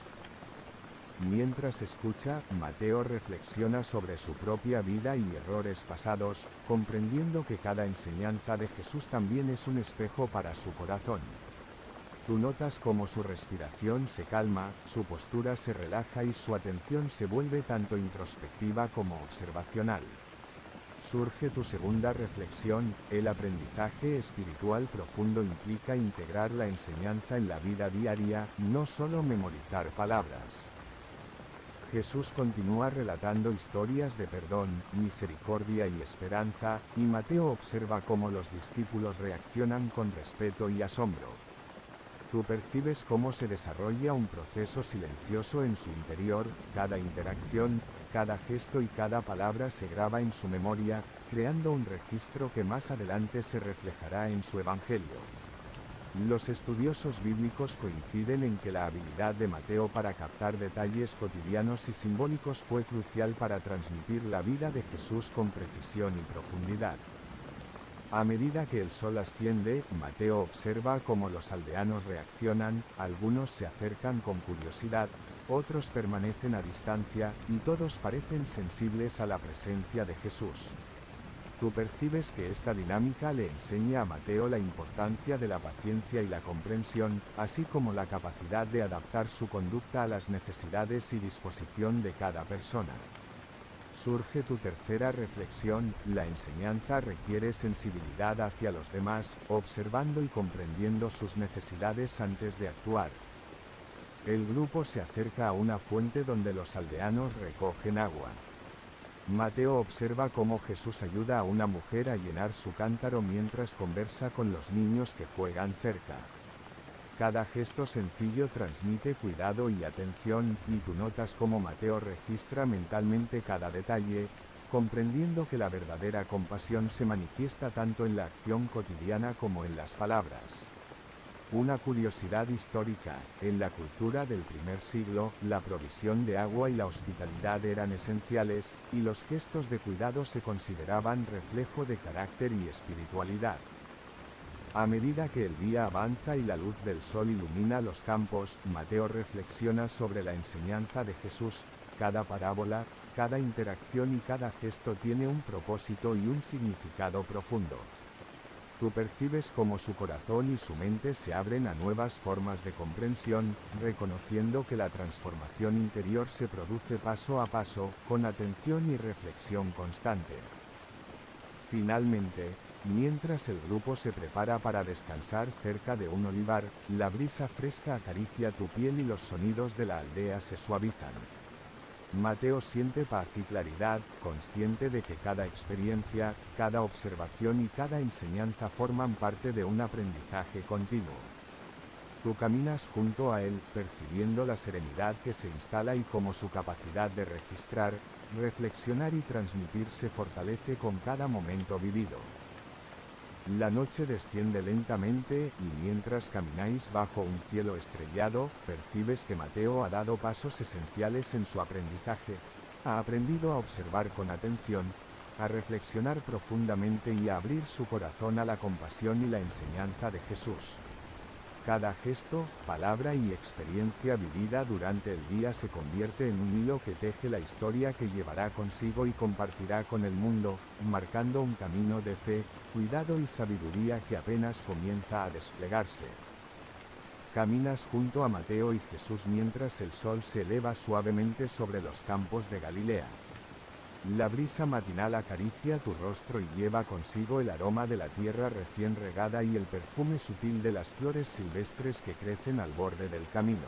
Mientras escucha, Mateo reflexiona sobre su propia vida y errores pasados, comprendiendo que cada enseñanza de Jesús también es un espejo para su corazón. Tú notas cómo su respiración se calma, su postura se relaja y su atención se vuelve tanto introspectiva como observacional. Surge tu segunda reflexión: el aprendizaje espiritual profundo implica integrar la enseñanza en la vida diaria, no solo memorizar palabras. Jesús continúa relatando historias de perdón, misericordia y esperanza, y Mateo observa cómo los discípulos reaccionan con respeto y asombro. Tú percibes cómo se desarrolla un proceso silencioso en su interior: cada interacción, cada gesto y cada palabra se graba en su memoria, creando un registro que más adelante se reflejará en su evangelio. Los estudiosos bíblicos coinciden en que la habilidad de Mateo para captar detalles cotidianos y simbólicos fue crucial para transmitir la vida de Jesús con precisión y profundidad. A medida que el sol asciende, Mateo observa cómo los aldeanos reaccionan, algunos se acercan con curiosidad, otros permanecen a distancia, y todos parecen sensibles a la presencia de Jesús. Tú percibes que esta dinámica le enseña a Mateo la importancia de la paciencia y la comprensión, así como la capacidad de adaptar su conducta a las necesidades y disposición de cada persona. Surge tu tercera reflexión: la enseñanza requiere sensibilidad hacia los demás, observando y comprendiendo sus necesidades antes de actuar. El grupo se acerca a una fuente donde los aldeanos recogen agua. Mateo observa cómo Jesús ayuda a una mujer a llenar su cántaro mientras conversa con los niños que juegan cerca. Cada gesto sencillo transmite cuidado y atención, y tú notas cómo Mateo registra mentalmente cada detalle, comprendiendo que la verdadera compasión se manifiesta tanto en la acción cotidiana como en las palabras. Una curiosidad histórica: en la cultura del primer siglo, la provisión de agua y la hospitalidad eran esenciales, y los gestos de cuidado se consideraban reflejo de carácter y espiritualidad. A medida que el día avanza y la luz del sol ilumina los campos, Mateo reflexiona sobre la enseñanza de Jesús. Cada parábola, cada interacción y cada gesto tiene un propósito y un significado profundo. Tú percibes cómo su corazón y su mente se abren a nuevas formas de comprensión, reconociendo que la transformación interior se produce paso a paso, con atención y reflexión constante. Finalmente, mientras el grupo se prepara para descansar cerca de un olivar, la brisa fresca acaricia tu piel y los sonidos de la aldea se suavizan. Mateo siente paz y claridad, consciente de que cada experiencia, cada observación y cada enseñanza forman parte de un aprendizaje continuo. Tú caminas junto a él, percibiendo la serenidad que se instala y cómo su capacidad de registrar, reflexionar y transmitir se fortalece con cada momento vivido. La noche desciende lentamente, y mientras camináis bajo un cielo estrellado, percibes que Mateo ha dado pasos esenciales en su aprendizaje. Ha aprendido a observar con atención, a reflexionar profundamente y a abrir su corazón a la compasión y la enseñanza de Jesús. Cada gesto, palabra y experiencia vivida durante el día se convierte en un hilo que teje la historia que llevará consigo y compartirá con el mundo, marcando un camino de fe, cuidado y sabiduría que apenas comienza a desplegarse. Caminas junto a Mateo y Jesús mientras el sol se eleva suavemente sobre los campos de Galilea. La brisa matinal acaricia tu rostro y lleva consigo el aroma de la tierra recién regada y el perfume sutil de las flores silvestres que crecen al borde del camino.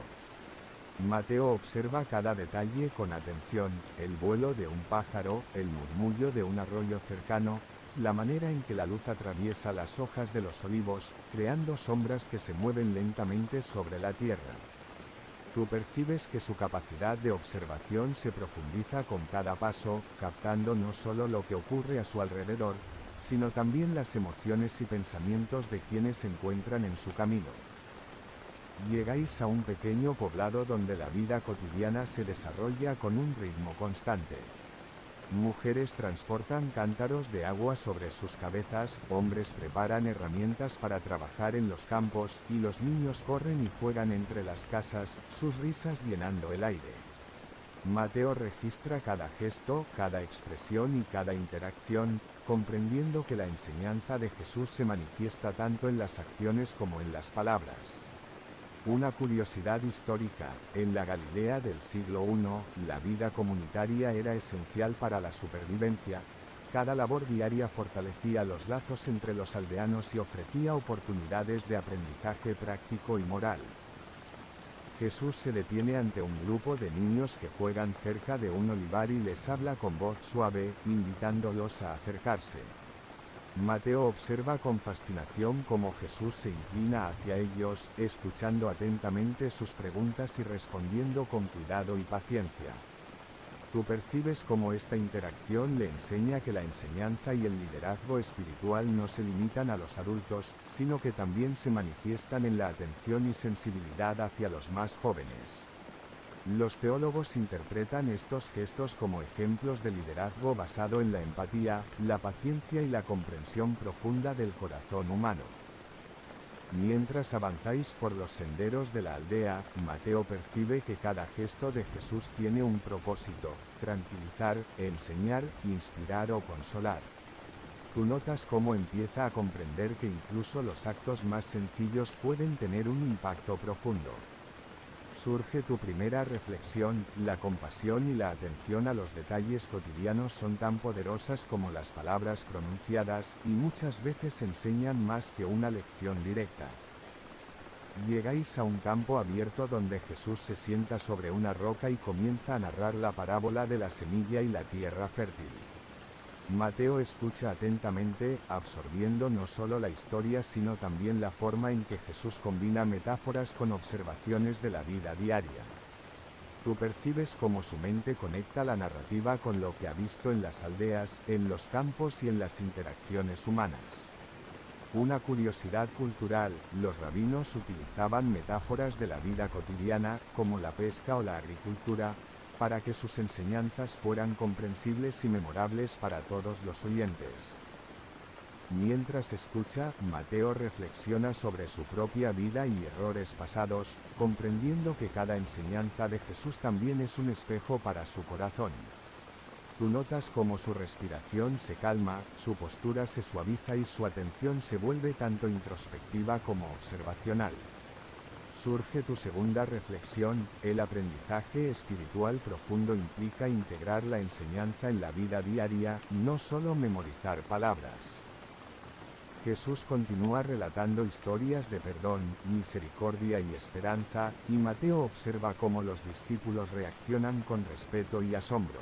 Mateo observa cada detalle con atención: el vuelo de un pájaro, el murmullo de un arroyo cercano, la manera en que la luz atraviesa las hojas de los olivos, creando sombras que se mueven lentamente sobre la tierra. Tú percibes que su capacidad de observación se profundiza con cada paso, captando no solo lo que ocurre a su alrededor, sino también las emociones y pensamientos de quienes se encuentran en su camino. Llegáis a un pequeño poblado donde la vida cotidiana se desarrolla con un ritmo constante. Mujeres transportan cántaros de agua sobre sus cabezas, hombres preparan herramientas para trabajar en los campos, y los niños corren y juegan entre las casas, sus risas llenando el aire. Mateo registra cada gesto, cada expresión y cada interacción, comprendiendo que la enseñanza de Jesús se manifiesta tanto en las acciones como en las palabras. Una curiosidad histórica: en la Galilea del siglo I, la vida comunitaria era esencial para la supervivencia. Cada labor diaria fortalecía los lazos entre los aldeanos y ofrecía oportunidades de aprendizaje práctico y moral. Jesús se detiene ante un grupo de niños que juegan cerca de un olivar y les habla con voz suave, invitándolos a acercarse. Mateo observa con fascinación cómo Jesús se inclina hacia ellos, escuchando atentamente sus preguntas y respondiendo con cuidado y paciencia. Tú percibes cómo esta interacción le enseña que la enseñanza y el liderazgo espiritual no se limitan a los adultos, sino que también se manifiestan en la atención y sensibilidad hacia los más jóvenes. Los teólogos interpretan estos gestos como ejemplos de liderazgo basado en la empatía, la paciencia y la comprensión profunda del corazón humano. Mientras avanzáis por los senderos de la aldea, Mateo percibe que cada gesto de Jesús tiene un propósito: tranquilizar, enseñar, inspirar o consolar. Tú notas cómo empieza a comprender que incluso los actos más sencillos pueden tener un impacto profundo. Surge tu primera reflexión: la compasión y la atención a los detalles cotidianos son tan poderosas como las palabras pronunciadas, y muchas veces enseñan más que una lección directa. Llegáis a un campo abierto donde Jesús se sienta sobre una roca y comienza a narrar la parábola de la semilla y la tierra fértil. Mateo escucha atentamente, absorbiendo no solo la historia sino también la forma en que Jesús combina metáforas con observaciones de la vida diaria. Tú percibes cómo su mente conecta la narrativa con lo que ha visto en las aldeas, en los campos y en las interacciones humanas. Una curiosidad cultural: los rabinos utilizaban metáforas de la vida cotidiana, como la pesca o la agricultura, para que sus enseñanzas fueran comprensibles y memorables para todos los oyentes. Mientras escucha, Mateo reflexiona sobre su propia vida y errores pasados, comprendiendo que cada enseñanza de Jesús también es un espejo para su corazón. Tú notas cómo su respiración se calma, su postura se suaviza y su atención se vuelve tanto introspectiva como observacional. Surge tu segunda reflexión: el aprendizaje espiritual profundo implica integrar la enseñanza en la vida diaria, no solo memorizar palabras. Jesús continúa relatando historias de perdón, misericordia y esperanza, y Mateo observa cómo los discípulos reaccionan con respeto y asombro.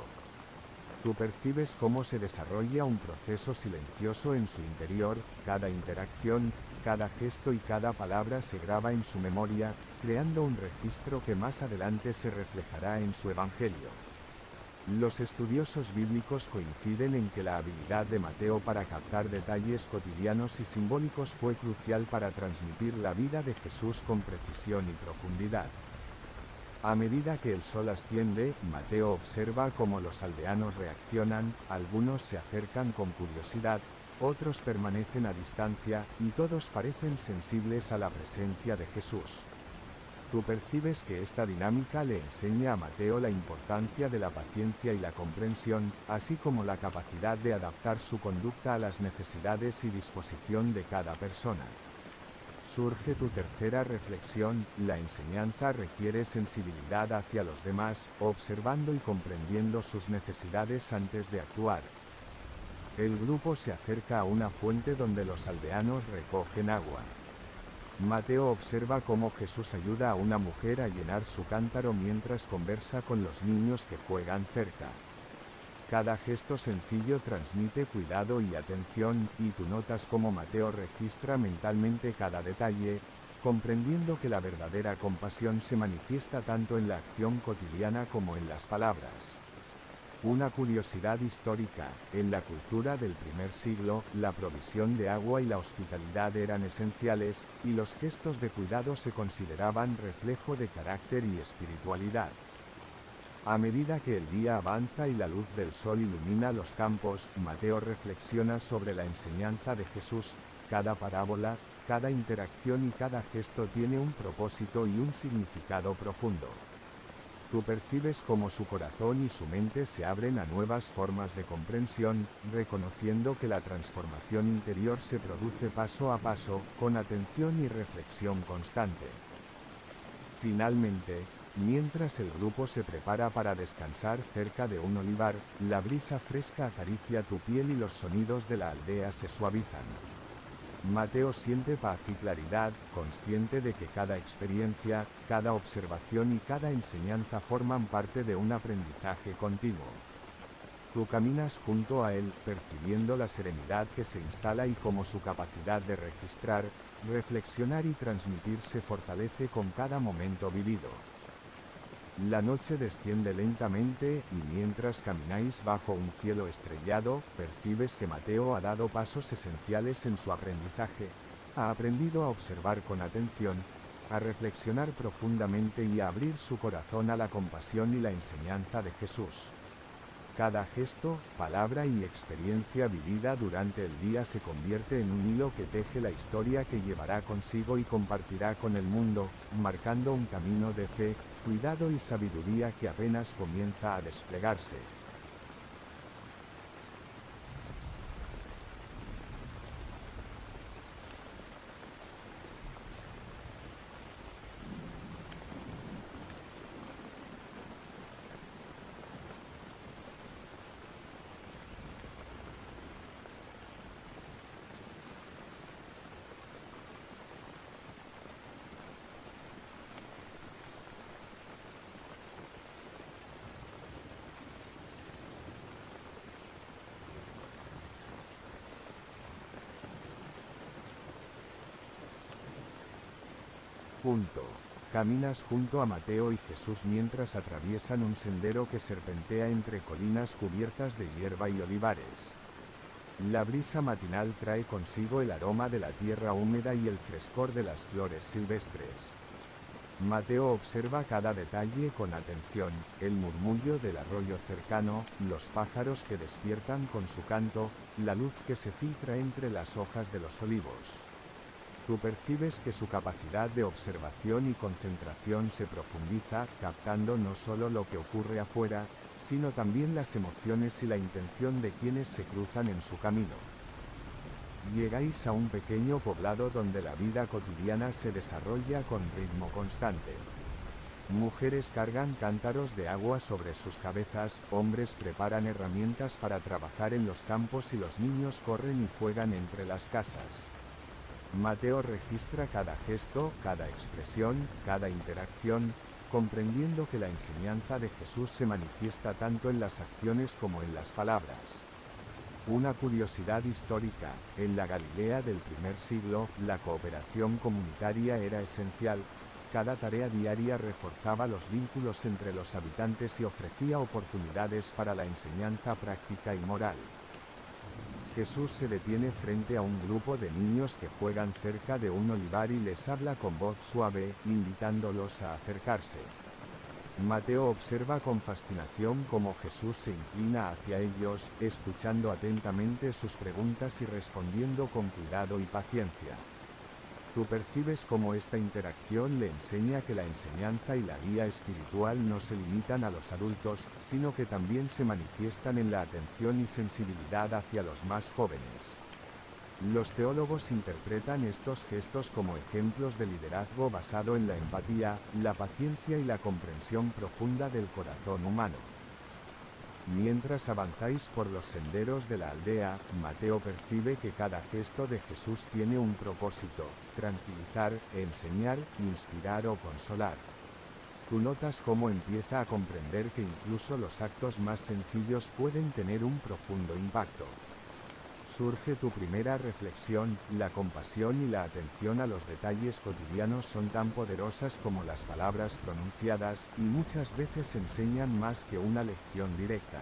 Tú percibes cómo se desarrolla un proceso silencioso en su interior: cada interacción, cada gesto y cada palabra se graba en su memoria, creando un registro que más adelante se reflejará en su evangelio. Los estudiosos bíblicos coinciden en que la habilidad de Mateo para captar detalles cotidianos y simbólicos fue crucial para transmitir la vida de Jesús con precisión y profundidad. A medida que el sol asciende, Mateo observa cómo los aldeanos reaccionan: algunos se acercan con curiosidad, otros permanecen a distancia, y todos parecen sensibles a la presencia de Jesús. Tú percibes que esta dinámica le enseña a Mateo la importancia de la paciencia y la comprensión, así como la capacidad de adaptar su conducta a las necesidades y disposición de cada persona. Surge tu tercera reflexión: la enseñanza requiere sensibilidad hacia los demás, observando y comprendiendo sus necesidades antes de actuar. El grupo se acerca a una fuente donde los aldeanos recogen agua. Mateo observa cómo Jesús ayuda a una mujer a llenar su cántaro mientras conversa con los niños que juegan cerca. Cada gesto sencillo transmite cuidado y atención, y tú notas cómo Mateo registra mentalmente cada detalle, comprendiendo que la verdadera compasión se manifiesta tanto en la acción cotidiana como en las palabras. Una curiosidad histórica: en la cultura del primer siglo, la provisión de agua y la hospitalidad eran esenciales, y los gestos de cuidado se consideraban reflejo de carácter y espiritualidad. A medida que el día avanza y la luz del sol ilumina los campos, Mateo reflexiona sobre la enseñanza de Jesús: cada parábola, cada interacción y cada gesto tiene un propósito y un significado profundo. Tú percibes cómo su corazón y su mente se abren a nuevas formas de comprensión, reconociendo que la transformación interior se produce paso a paso, con atención y reflexión constante. Finalmente, mientras el grupo se prepara para descansar cerca de un olivar, la brisa fresca acaricia tu piel y los sonidos de la aldea se suavizan. Mateo siente paz y claridad, consciente de que cada experiencia, cada observación y cada enseñanza forman parte de un aprendizaje continuo. Tú caminas junto a él, percibiendo la serenidad que se instala y cómo su capacidad de registrar, reflexionar y transmitir se fortalece con cada momento vivido. La noche desciende lentamente, y mientras camináis bajo un cielo estrellado, percibes que Mateo ha dado pasos esenciales en su aprendizaje. Ha aprendido a observar con atención, a reflexionar profundamente y a abrir su corazón a la compasión y la enseñanza de Jesús. Cada gesto, palabra y experiencia vivida durante el día se convierte en un hilo que teje la historia que llevará consigo y compartirá con el mundo, marcando un camino de fe, cuidado y sabiduría que apenas comienza a desplegarse. Punto. Caminas junto a Mateo y Jesús mientras atraviesan un sendero que serpentea entre colinas cubiertas de hierba y olivares. La brisa matinal trae consigo el aroma de la tierra húmeda y el frescor de las flores silvestres. Mateo observa cada detalle con atención, el murmullo del arroyo cercano, los pájaros que despiertan con su canto, la luz que se filtra entre las hojas de los olivos. Tú percibes que su capacidad de observación y concentración se profundiza, captando no solo lo que ocurre afuera, sino también las emociones y la intención de quienes se cruzan en su camino. Llegáis a un pequeño poblado donde la vida cotidiana se desarrolla con ritmo constante. Mujeres cargan cántaros de agua sobre sus cabezas, hombres preparan herramientas para trabajar en los campos y los niños corren y juegan entre las casas. Mateo registra cada gesto, cada expresión, cada interacción, comprendiendo que la enseñanza de Jesús se manifiesta tanto en las acciones como en las palabras. Una curiosidad histórica: en la Galilea del primer siglo, la cooperación comunitaria era esencial. Cada tarea diaria reforzaba los vínculos entre los habitantes y ofrecía oportunidades para la enseñanza práctica y moral. Jesús se detiene frente a un grupo de niños que juegan cerca de un olivar y les habla con voz suave, invitándolos a acercarse. Mateo observa con fascinación cómo Jesús se inclina hacia ellos, escuchando atentamente sus preguntas y respondiendo con cuidado y paciencia. Tú percibes cómo esta interacción le enseña que la enseñanza y la guía espiritual no se limitan a los adultos, sino que también se manifiestan en la atención y sensibilidad hacia los más jóvenes. Los teólogos interpretan estos gestos como ejemplos de liderazgo basado en la empatía, la paciencia y la comprensión profunda del corazón humano. Mientras avanzáis por los senderos de la aldea, Mateo percibe que cada gesto de Jesús tiene un propósito: tranquilizar, enseñar, inspirar o consolar. Tú notas cómo empieza a comprender que incluso los actos más sencillos pueden tener un profundo impacto. Surge tu primera reflexión: la compasión y la atención a los detalles cotidianos son tan poderosas como las palabras pronunciadas, y muchas veces enseñan más que una lección directa.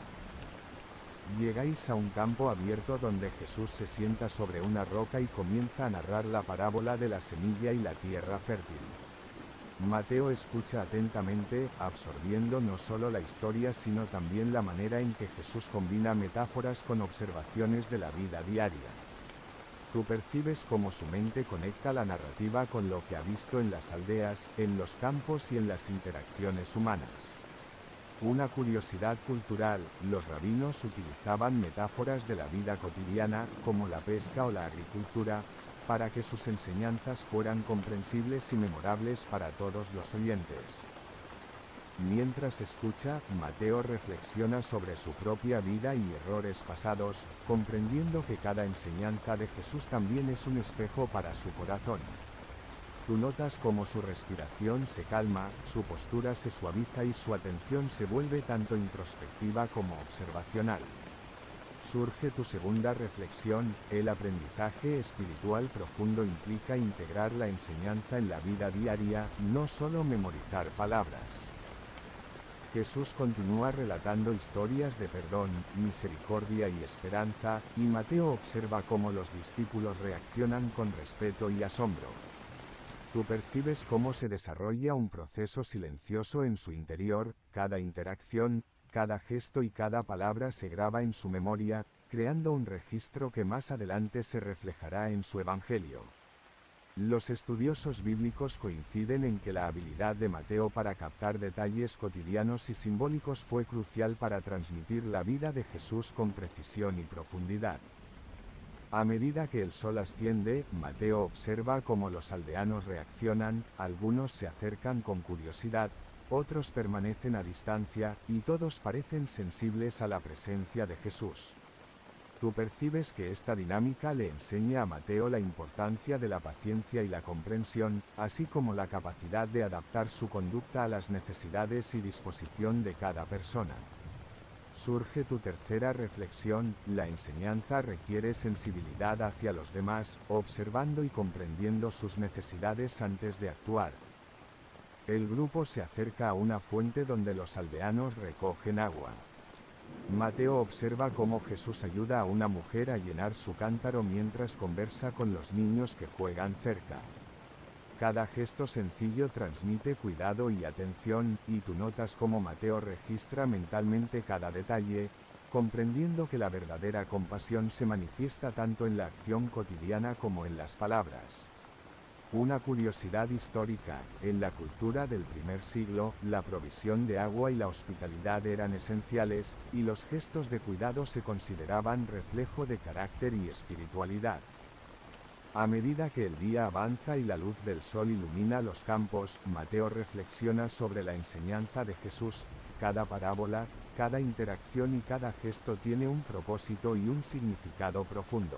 Llegáis a un campo abierto donde Jesús se sienta sobre una roca y comienza a narrar la parábola de la semilla y la tierra fértil. Mateo escucha atentamente, absorbiendo no solo la historia sino también la manera en que Jesús combina metáforas con observaciones de la vida diaria. Tú percibes cómo su mente conecta la narrativa con lo que ha visto en las aldeas, en los campos y en las interacciones humanas. Una curiosidad cultural: los rabinos utilizaban metáforas de la vida cotidiana, como la pesca o la agricultura, para que sus enseñanzas fueran comprensibles y memorables para todos los oyentes. Mientras escucha, Mateo reflexiona sobre su propia vida y errores pasados, comprendiendo que cada enseñanza de Jesús también es un espejo para su corazón. Tú notas cómo su respiración se calma, su postura se suaviza y su atención se vuelve tanto introspectiva como observacional. Surge tu segunda reflexión: el aprendizaje espiritual profundo implica integrar la enseñanza en la vida diaria, no solo memorizar palabras. Jesús continúa relatando historias de perdón, misericordia y esperanza, y Mateo observa cómo los discípulos reaccionan con respeto y asombro. Tú percibes cómo se desarrolla un proceso silencioso en su interior, cada interacción, cada gesto y cada palabra se graba en su memoria, creando un registro que más adelante se reflejará en su evangelio. Los estudiosos bíblicos coinciden en que la habilidad de Mateo para captar detalles cotidianos y simbólicos fue crucial para transmitir la vida de Jesús con precisión y profundidad. A medida que el sol asciende, Mateo observa cómo los aldeanos reaccionan, algunos se acercan con curiosidad, otros permanecen a distancia, y todos parecen sensibles a la presencia de Jesús. Tú percibes que esta dinámica le enseña a Mateo la importancia de la paciencia y la comprensión, así como la capacidad de adaptar su conducta a las necesidades y disposición de cada persona. Surge tu tercera reflexión: la enseñanza requiere sensibilidad hacia los demás, observando y comprendiendo sus necesidades antes de actuar. El grupo se acerca a una fuente donde los aldeanos recogen agua. Mateo observa cómo Jesús ayuda a una mujer a llenar su cántaro mientras conversa con los niños que juegan cerca. Cada gesto sencillo transmite cuidado y atención, y tú notas cómo Mateo registra mentalmente cada detalle, comprendiendo que la verdadera compasión se manifiesta tanto en la acción cotidiana como en las palabras. Una curiosidad histórica: en la cultura del primer siglo, la provisión de agua y la hospitalidad eran esenciales, y los gestos de cuidado se consideraban reflejo de carácter y espiritualidad. A medida que el día avanza y la luz del sol ilumina los campos, Mateo reflexiona sobre la enseñanza de Jesús. Cada parábola, cada interacción y cada gesto tiene un propósito y un significado profundo.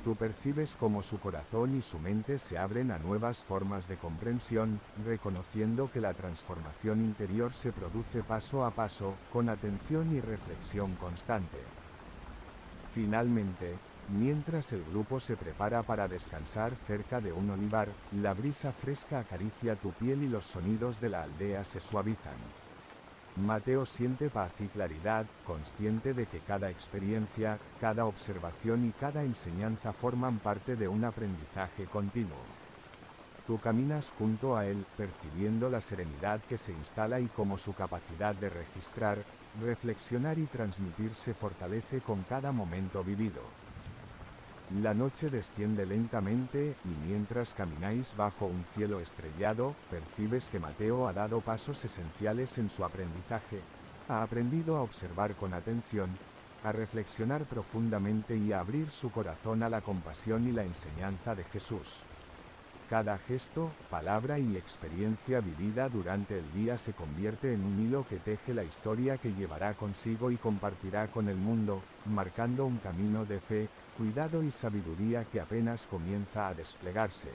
Tú percibes cómo su corazón y su mente se abren a nuevas formas de comprensión, reconociendo que la transformación interior se produce paso a paso, con atención y reflexión constante. Finalmente, mientras el grupo se prepara para descansar cerca de un olivar, la brisa fresca acaricia tu piel y los sonidos de la aldea se suavizan. Mateo siente paz y claridad, consciente de que cada experiencia, cada observación y cada enseñanza forman parte de un aprendizaje continuo. Tú caminas junto a él, percibiendo la serenidad que se instala y cómo su capacidad de registrar, reflexionar y transmitir se fortalece con cada momento vivido. La noche desciende lentamente, y mientras camináis bajo un cielo estrellado, percibes que Mateo ha dado pasos esenciales en su aprendizaje. Ha aprendido a observar con atención, a reflexionar profundamente y a abrir su corazón a la compasión y la enseñanza de Jesús. Cada gesto, palabra y experiencia vivida durante el día se convierte en un hilo que teje la historia que llevará consigo y compartirá con el mundo, marcando un camino de fe, cuidado y sabiduría que apenas comienza a desplegarse.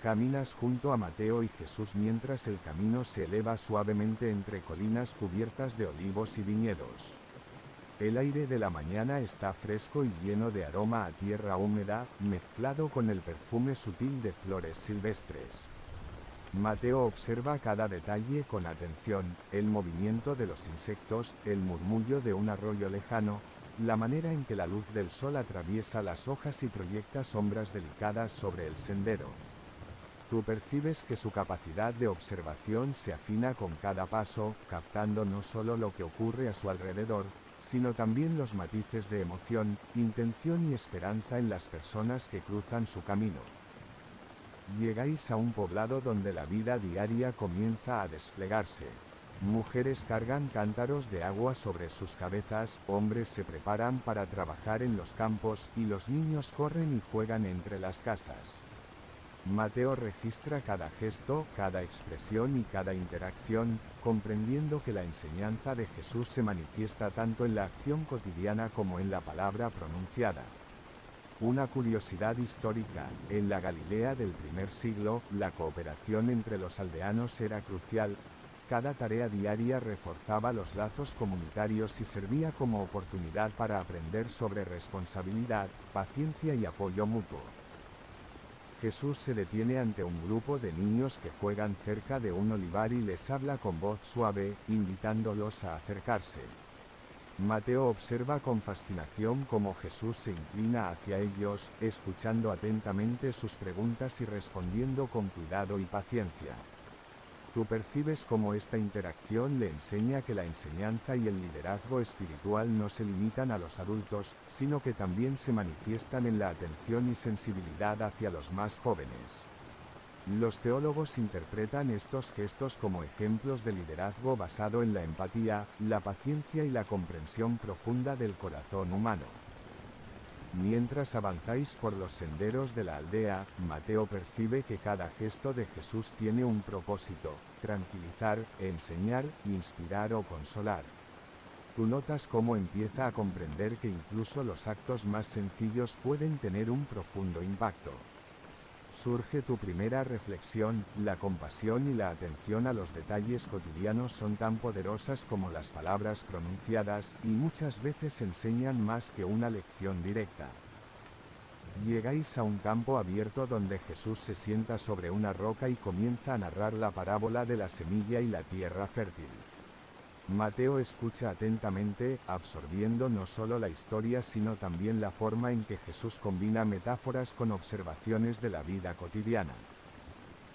Caminas junto a Mateo y Jesús mientras el camino se eleva suavemente entre colinas cubiertas de olivos y viñedos. El aire de la mañana está fresco y lleno de aroma a tierra húmeda, mezclado con el perfume sutil de flores silvestres. Mateo observa cada detalle con atención: el movimiento de los insectos, el murmullo de un arroyo lejano, la manera en que la luz del sol atraviesa las hojas y proyecta sombras delicadas sobre el sendero. Tú percibes que su capacidad de observación se afina con cada paso, captando no solo lo que ocurre a su alrededor, sino también los matices de emoción, intención y esperanza en las personas que cruzan su camino. Llegáis a un poblado donde la vida diaria comienza a desplegarse. Mujeres cargan cántaros de agua sobre sus cabezas, hombres se preparan para trabajar en los campos, y los niños corren y juegan entre las casas. Mateo registra cada gesto, cada expresión y cada interacción, comprendiendo que la enseñanza de Jesús se manifiesta tanto en la acción cotidiana como en la palabra pronunciada. Una curiosidad histórica: en la Galilea del primer siglo, la cooperación entre los aldeanos era crucial. Cada tarea diaria reforzaba los lazos comunitarios y servía como oportunidad para aprender sobre responsabilidad, paciencia y apoyo mutuo. Jesús se detiene ante un grupo de niños que juegan cerca de un olivar y les habla con voz suave, invitándolos a acercarse. Mateo observa con fascinación cómo Jesús se inclina hacia ellos, escuchando atentamente sus preguntas y respondiendo con cuidado y paciencia. Tú percibes cómo esta interacción le enseña que la enseñanza y el liderazgo espiritual no se limitan a los adultos, sino que también se manifiestan en la atención y sensibilidad hacia los más jóvenes. Los teólogos interpretan estos gestos como ejemplos de liderazgo basado en la empatía, la paciencia y la comprensión profunda del corazón humano. Mientras avanzáis por los senderos de la aldea, Mateo percibe que cada gesto de Jesús tiene un propósito: tranquilizar, enseñar, inspirar o consolar. Tú notas cómo empieza a comprender que incluso los actos más sencillos pueden tener un profundo impacto. Surge tu primera reflexión: la compasión y la atención a los detalles cotidianos son tan poderosas como las palabras pronunciadas, y muchas veces enseñan más que una lección directa. Llegáis a un campo abierto donde Jesús se sienta sobre una roca y comienza a narrar la parábola de la semilla y la tierra fértil. Mateo escucha atentamente, absorbiendo no solo la historia sino también la forma en que Jesús combina metáforas con observaciones de la vida cotidiana.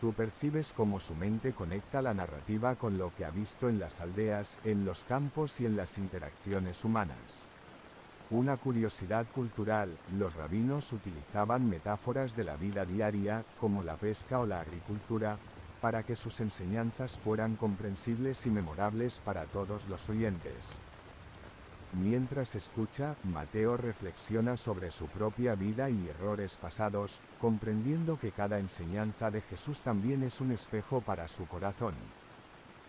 Tú percibes cómo su mente conecta la narrativa con lo que ha visto en las aldeas, en los campos y en las interacciones humanas. Una curiosidad cultural: los rabinos utilizaban metáforas de la vida diaria, como la pesca o la agricultura, para que sus enseñanzas fueran comprensibles y memorables para todos los oyentes. Mientras escucha, Mateo reflexiona sobre su propia vida y errores pasados, comprendiendo que cada enseñanza de Jesús también es un espejo para su corazón.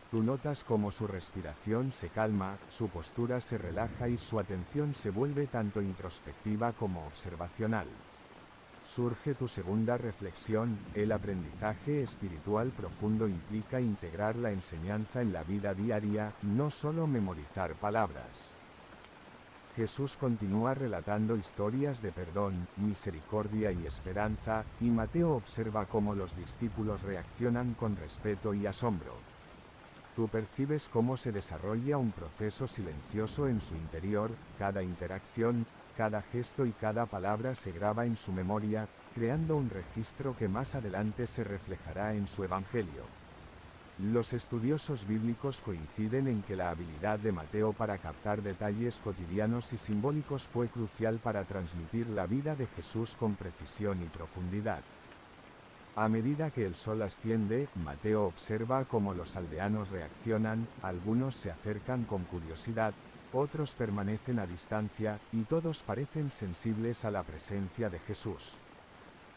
Tú notas cómo su respiración se calma, su postura se relaja y su atención se vuelve tanto introspectiva como observacional. Surge tu segunda reflexión: el aprendizaje espiritual profundo implica integrar la enseñanza en la vida diaria, no solo memorizar palabras. Jesús continúa relatando historias de perdón, misericordia y esperanza, y Mateo observa cómo los discípulos reaccionan con respeto y asombro. Tú percibes cómo se desarrolla un proceso silencioso en su interior: cada interacción, cada gesto y cada palabra se graba en su memoria, creando un registro que más adelante se reflejará en su evangelio. Los estudiosos bíblicos coinciden en que la habilidad de Mateo para captar detalles cotidianos y simbólicos fue crucial para transmitir la vida de Jesús con precisión y profundidad. A medida que el sol asciende, Mateo observa cómo los aldeanos reaccionan: algunos se acercan con curiosidad, otros permanecen a distancia, y todos parecen sensibles a la presencia de Jesús.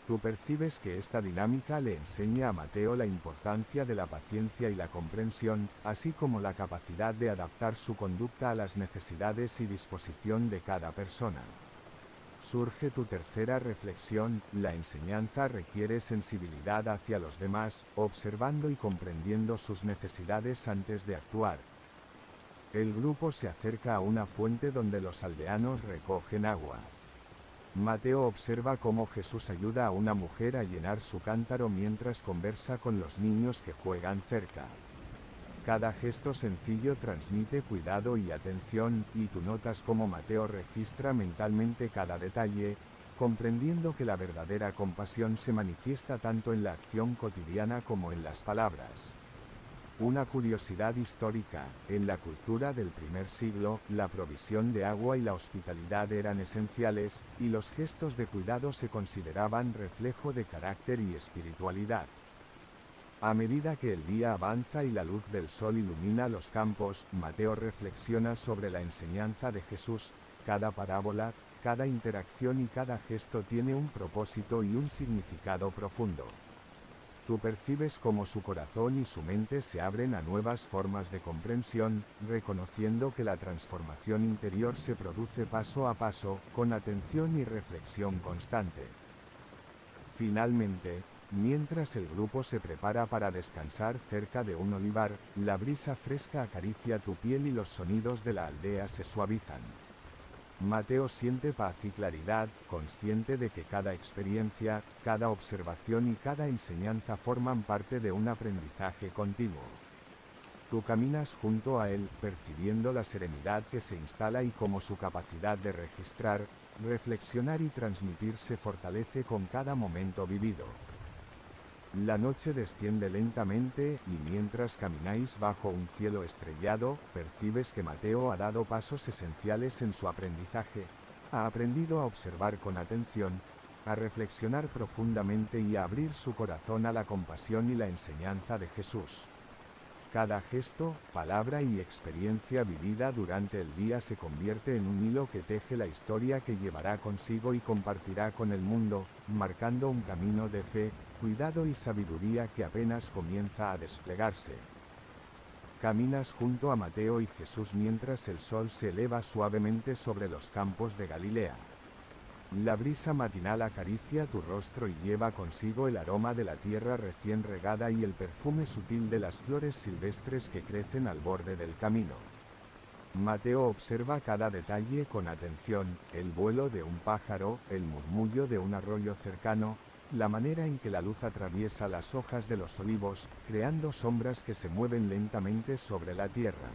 Tú percibes que esta dinámica le enseña a Mateo la importancia de la paciencia y la comprensión, así como la capacidad de adaptar su conducta a las necesidades y disposición de cada persona. Surge tu tercera reflexión: la enseñanza requiere sensibilidad hacia los demás, observando y comprendiendo sus necesidades antes de actuar. El grupo se acerca a una fuente donde los aldeanos recogen agua. Mateo observa cómo Jesús ayuda a una mujer a llenar su cántaro mientras conversa con los niños que juegan cerca. Cada gesto sencillo transmite cuidado y atención, y tú notas cómo Mateo registra mentalmente cada detalle, comprendiendo que la verdadera compasión se manifiesta tanto en la acción cotidiana como en las palabras. Una curiosidad histórica: en la cultura del primer siglo, la provisión de agua y la hospitalidad eran esenciales, y los gestos de cuidado se consideraban reflejo de carácter y espiritualidad. A medida que el día avanza y la luz del sol ilumina los campos, Mateo reflexiona sobre la enseñanza de Jesús: cada parábola, cada interacción y cada gesto tiene un propósito y un significado profundo. Tú percibes cómo su corazón y su mente se abren a nuevas formas de comprensión, reconociendo que la transformación interior se produce paso a paso, con atención y reflexión constante. Finalmente, mientras el grupo se prepara para descansar cerca de un olivar, la brisa fresca acaricia tu piel y los sonidos de la aldea se suavizan. Mateo siente paz y claridad, consciente de que cada experiencia, cada observación y cada enseñanza forman parte de un aprendizaje continuo. Tú caminas junto a él, percibiendo la serenidad que se instala y cómo su capacidad de registrar, reflexionar y transmitir se fortalece con cada momento vivido. La noche desciende lentamente, y mientras camináis bajo un cielo estrellado, percibes que Mateo ha dado pasos esenciales en su aprendizaje. Ha aprendido a observar con atención, a reflexionar profundamente y a abrir su corazón a la compasión y la enseñanza de Jesús. Cada gesto, palabra y experiencia vivida durante el día se convierte en un hilo que teje la historia que llevará consigo y compartirá con el mundo, marcando un camino de fe, cuidado y sabiduría que apenas comienza a desplegarse. Caminas junto a Mateo y Jesús mientras el sol se eleva suavemente sobre los campos de Galilea. La brisa matinal acaricia tu rostro y lleva consigo el aroma de la tierra recién regada y el perfume sutil de las flores silvestres que crecen al borde del camino. Mateo observa cada detalle con atención, el vuelo de un pájaro, el murmullo de un arroyo cercano, la manera en que la luz atraviesa las hojas de los olivos, creando sombras que se mueven lentamente sobre la tierra.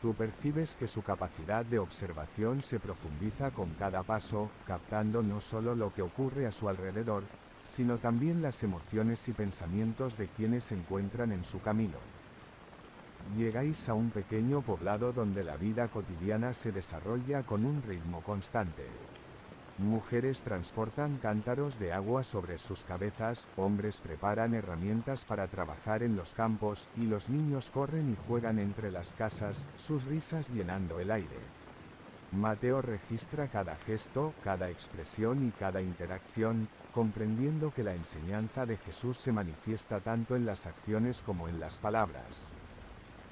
Tú percibes que su capacidad de observación se profundiza con cada paso, captando no solo lo que ocurre a su alrededor, sino también las emociones y pensamientos de quienes se encuentran en su camino. Llegáis a un pequeño poblado donde la vida cotidiana se desarrolla con un ritmo constante. Mujeres transportan cántaros de agua sobre sus cabezas, hombres preparan herramientas para trabajar en los campos, y los niños corren y juegan entre las casas, sus risas llenando el aire. Mateo registra cada gesto, cada expresión y cada interacción, comprendiendo que la enseñanza de Jesús se manifiesta tanto en las acciones como en las palabras.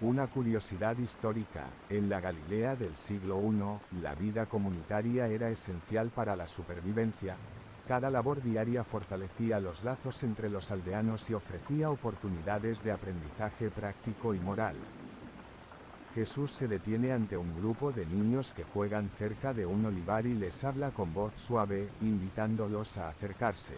Una curiosidad histórica: en la Galilea del siglo I, la vida comunitaria era esencial para la supervivencia. Cada labor diaria fortalecía los lazos entre los aldeanos y ofrecía oportunidades de aprendizaje práctico y moral. Jesús se detiene ante un grupo de niños que juegan cerca de un olivar y les habla con voz suave, invitándolos a acercarse.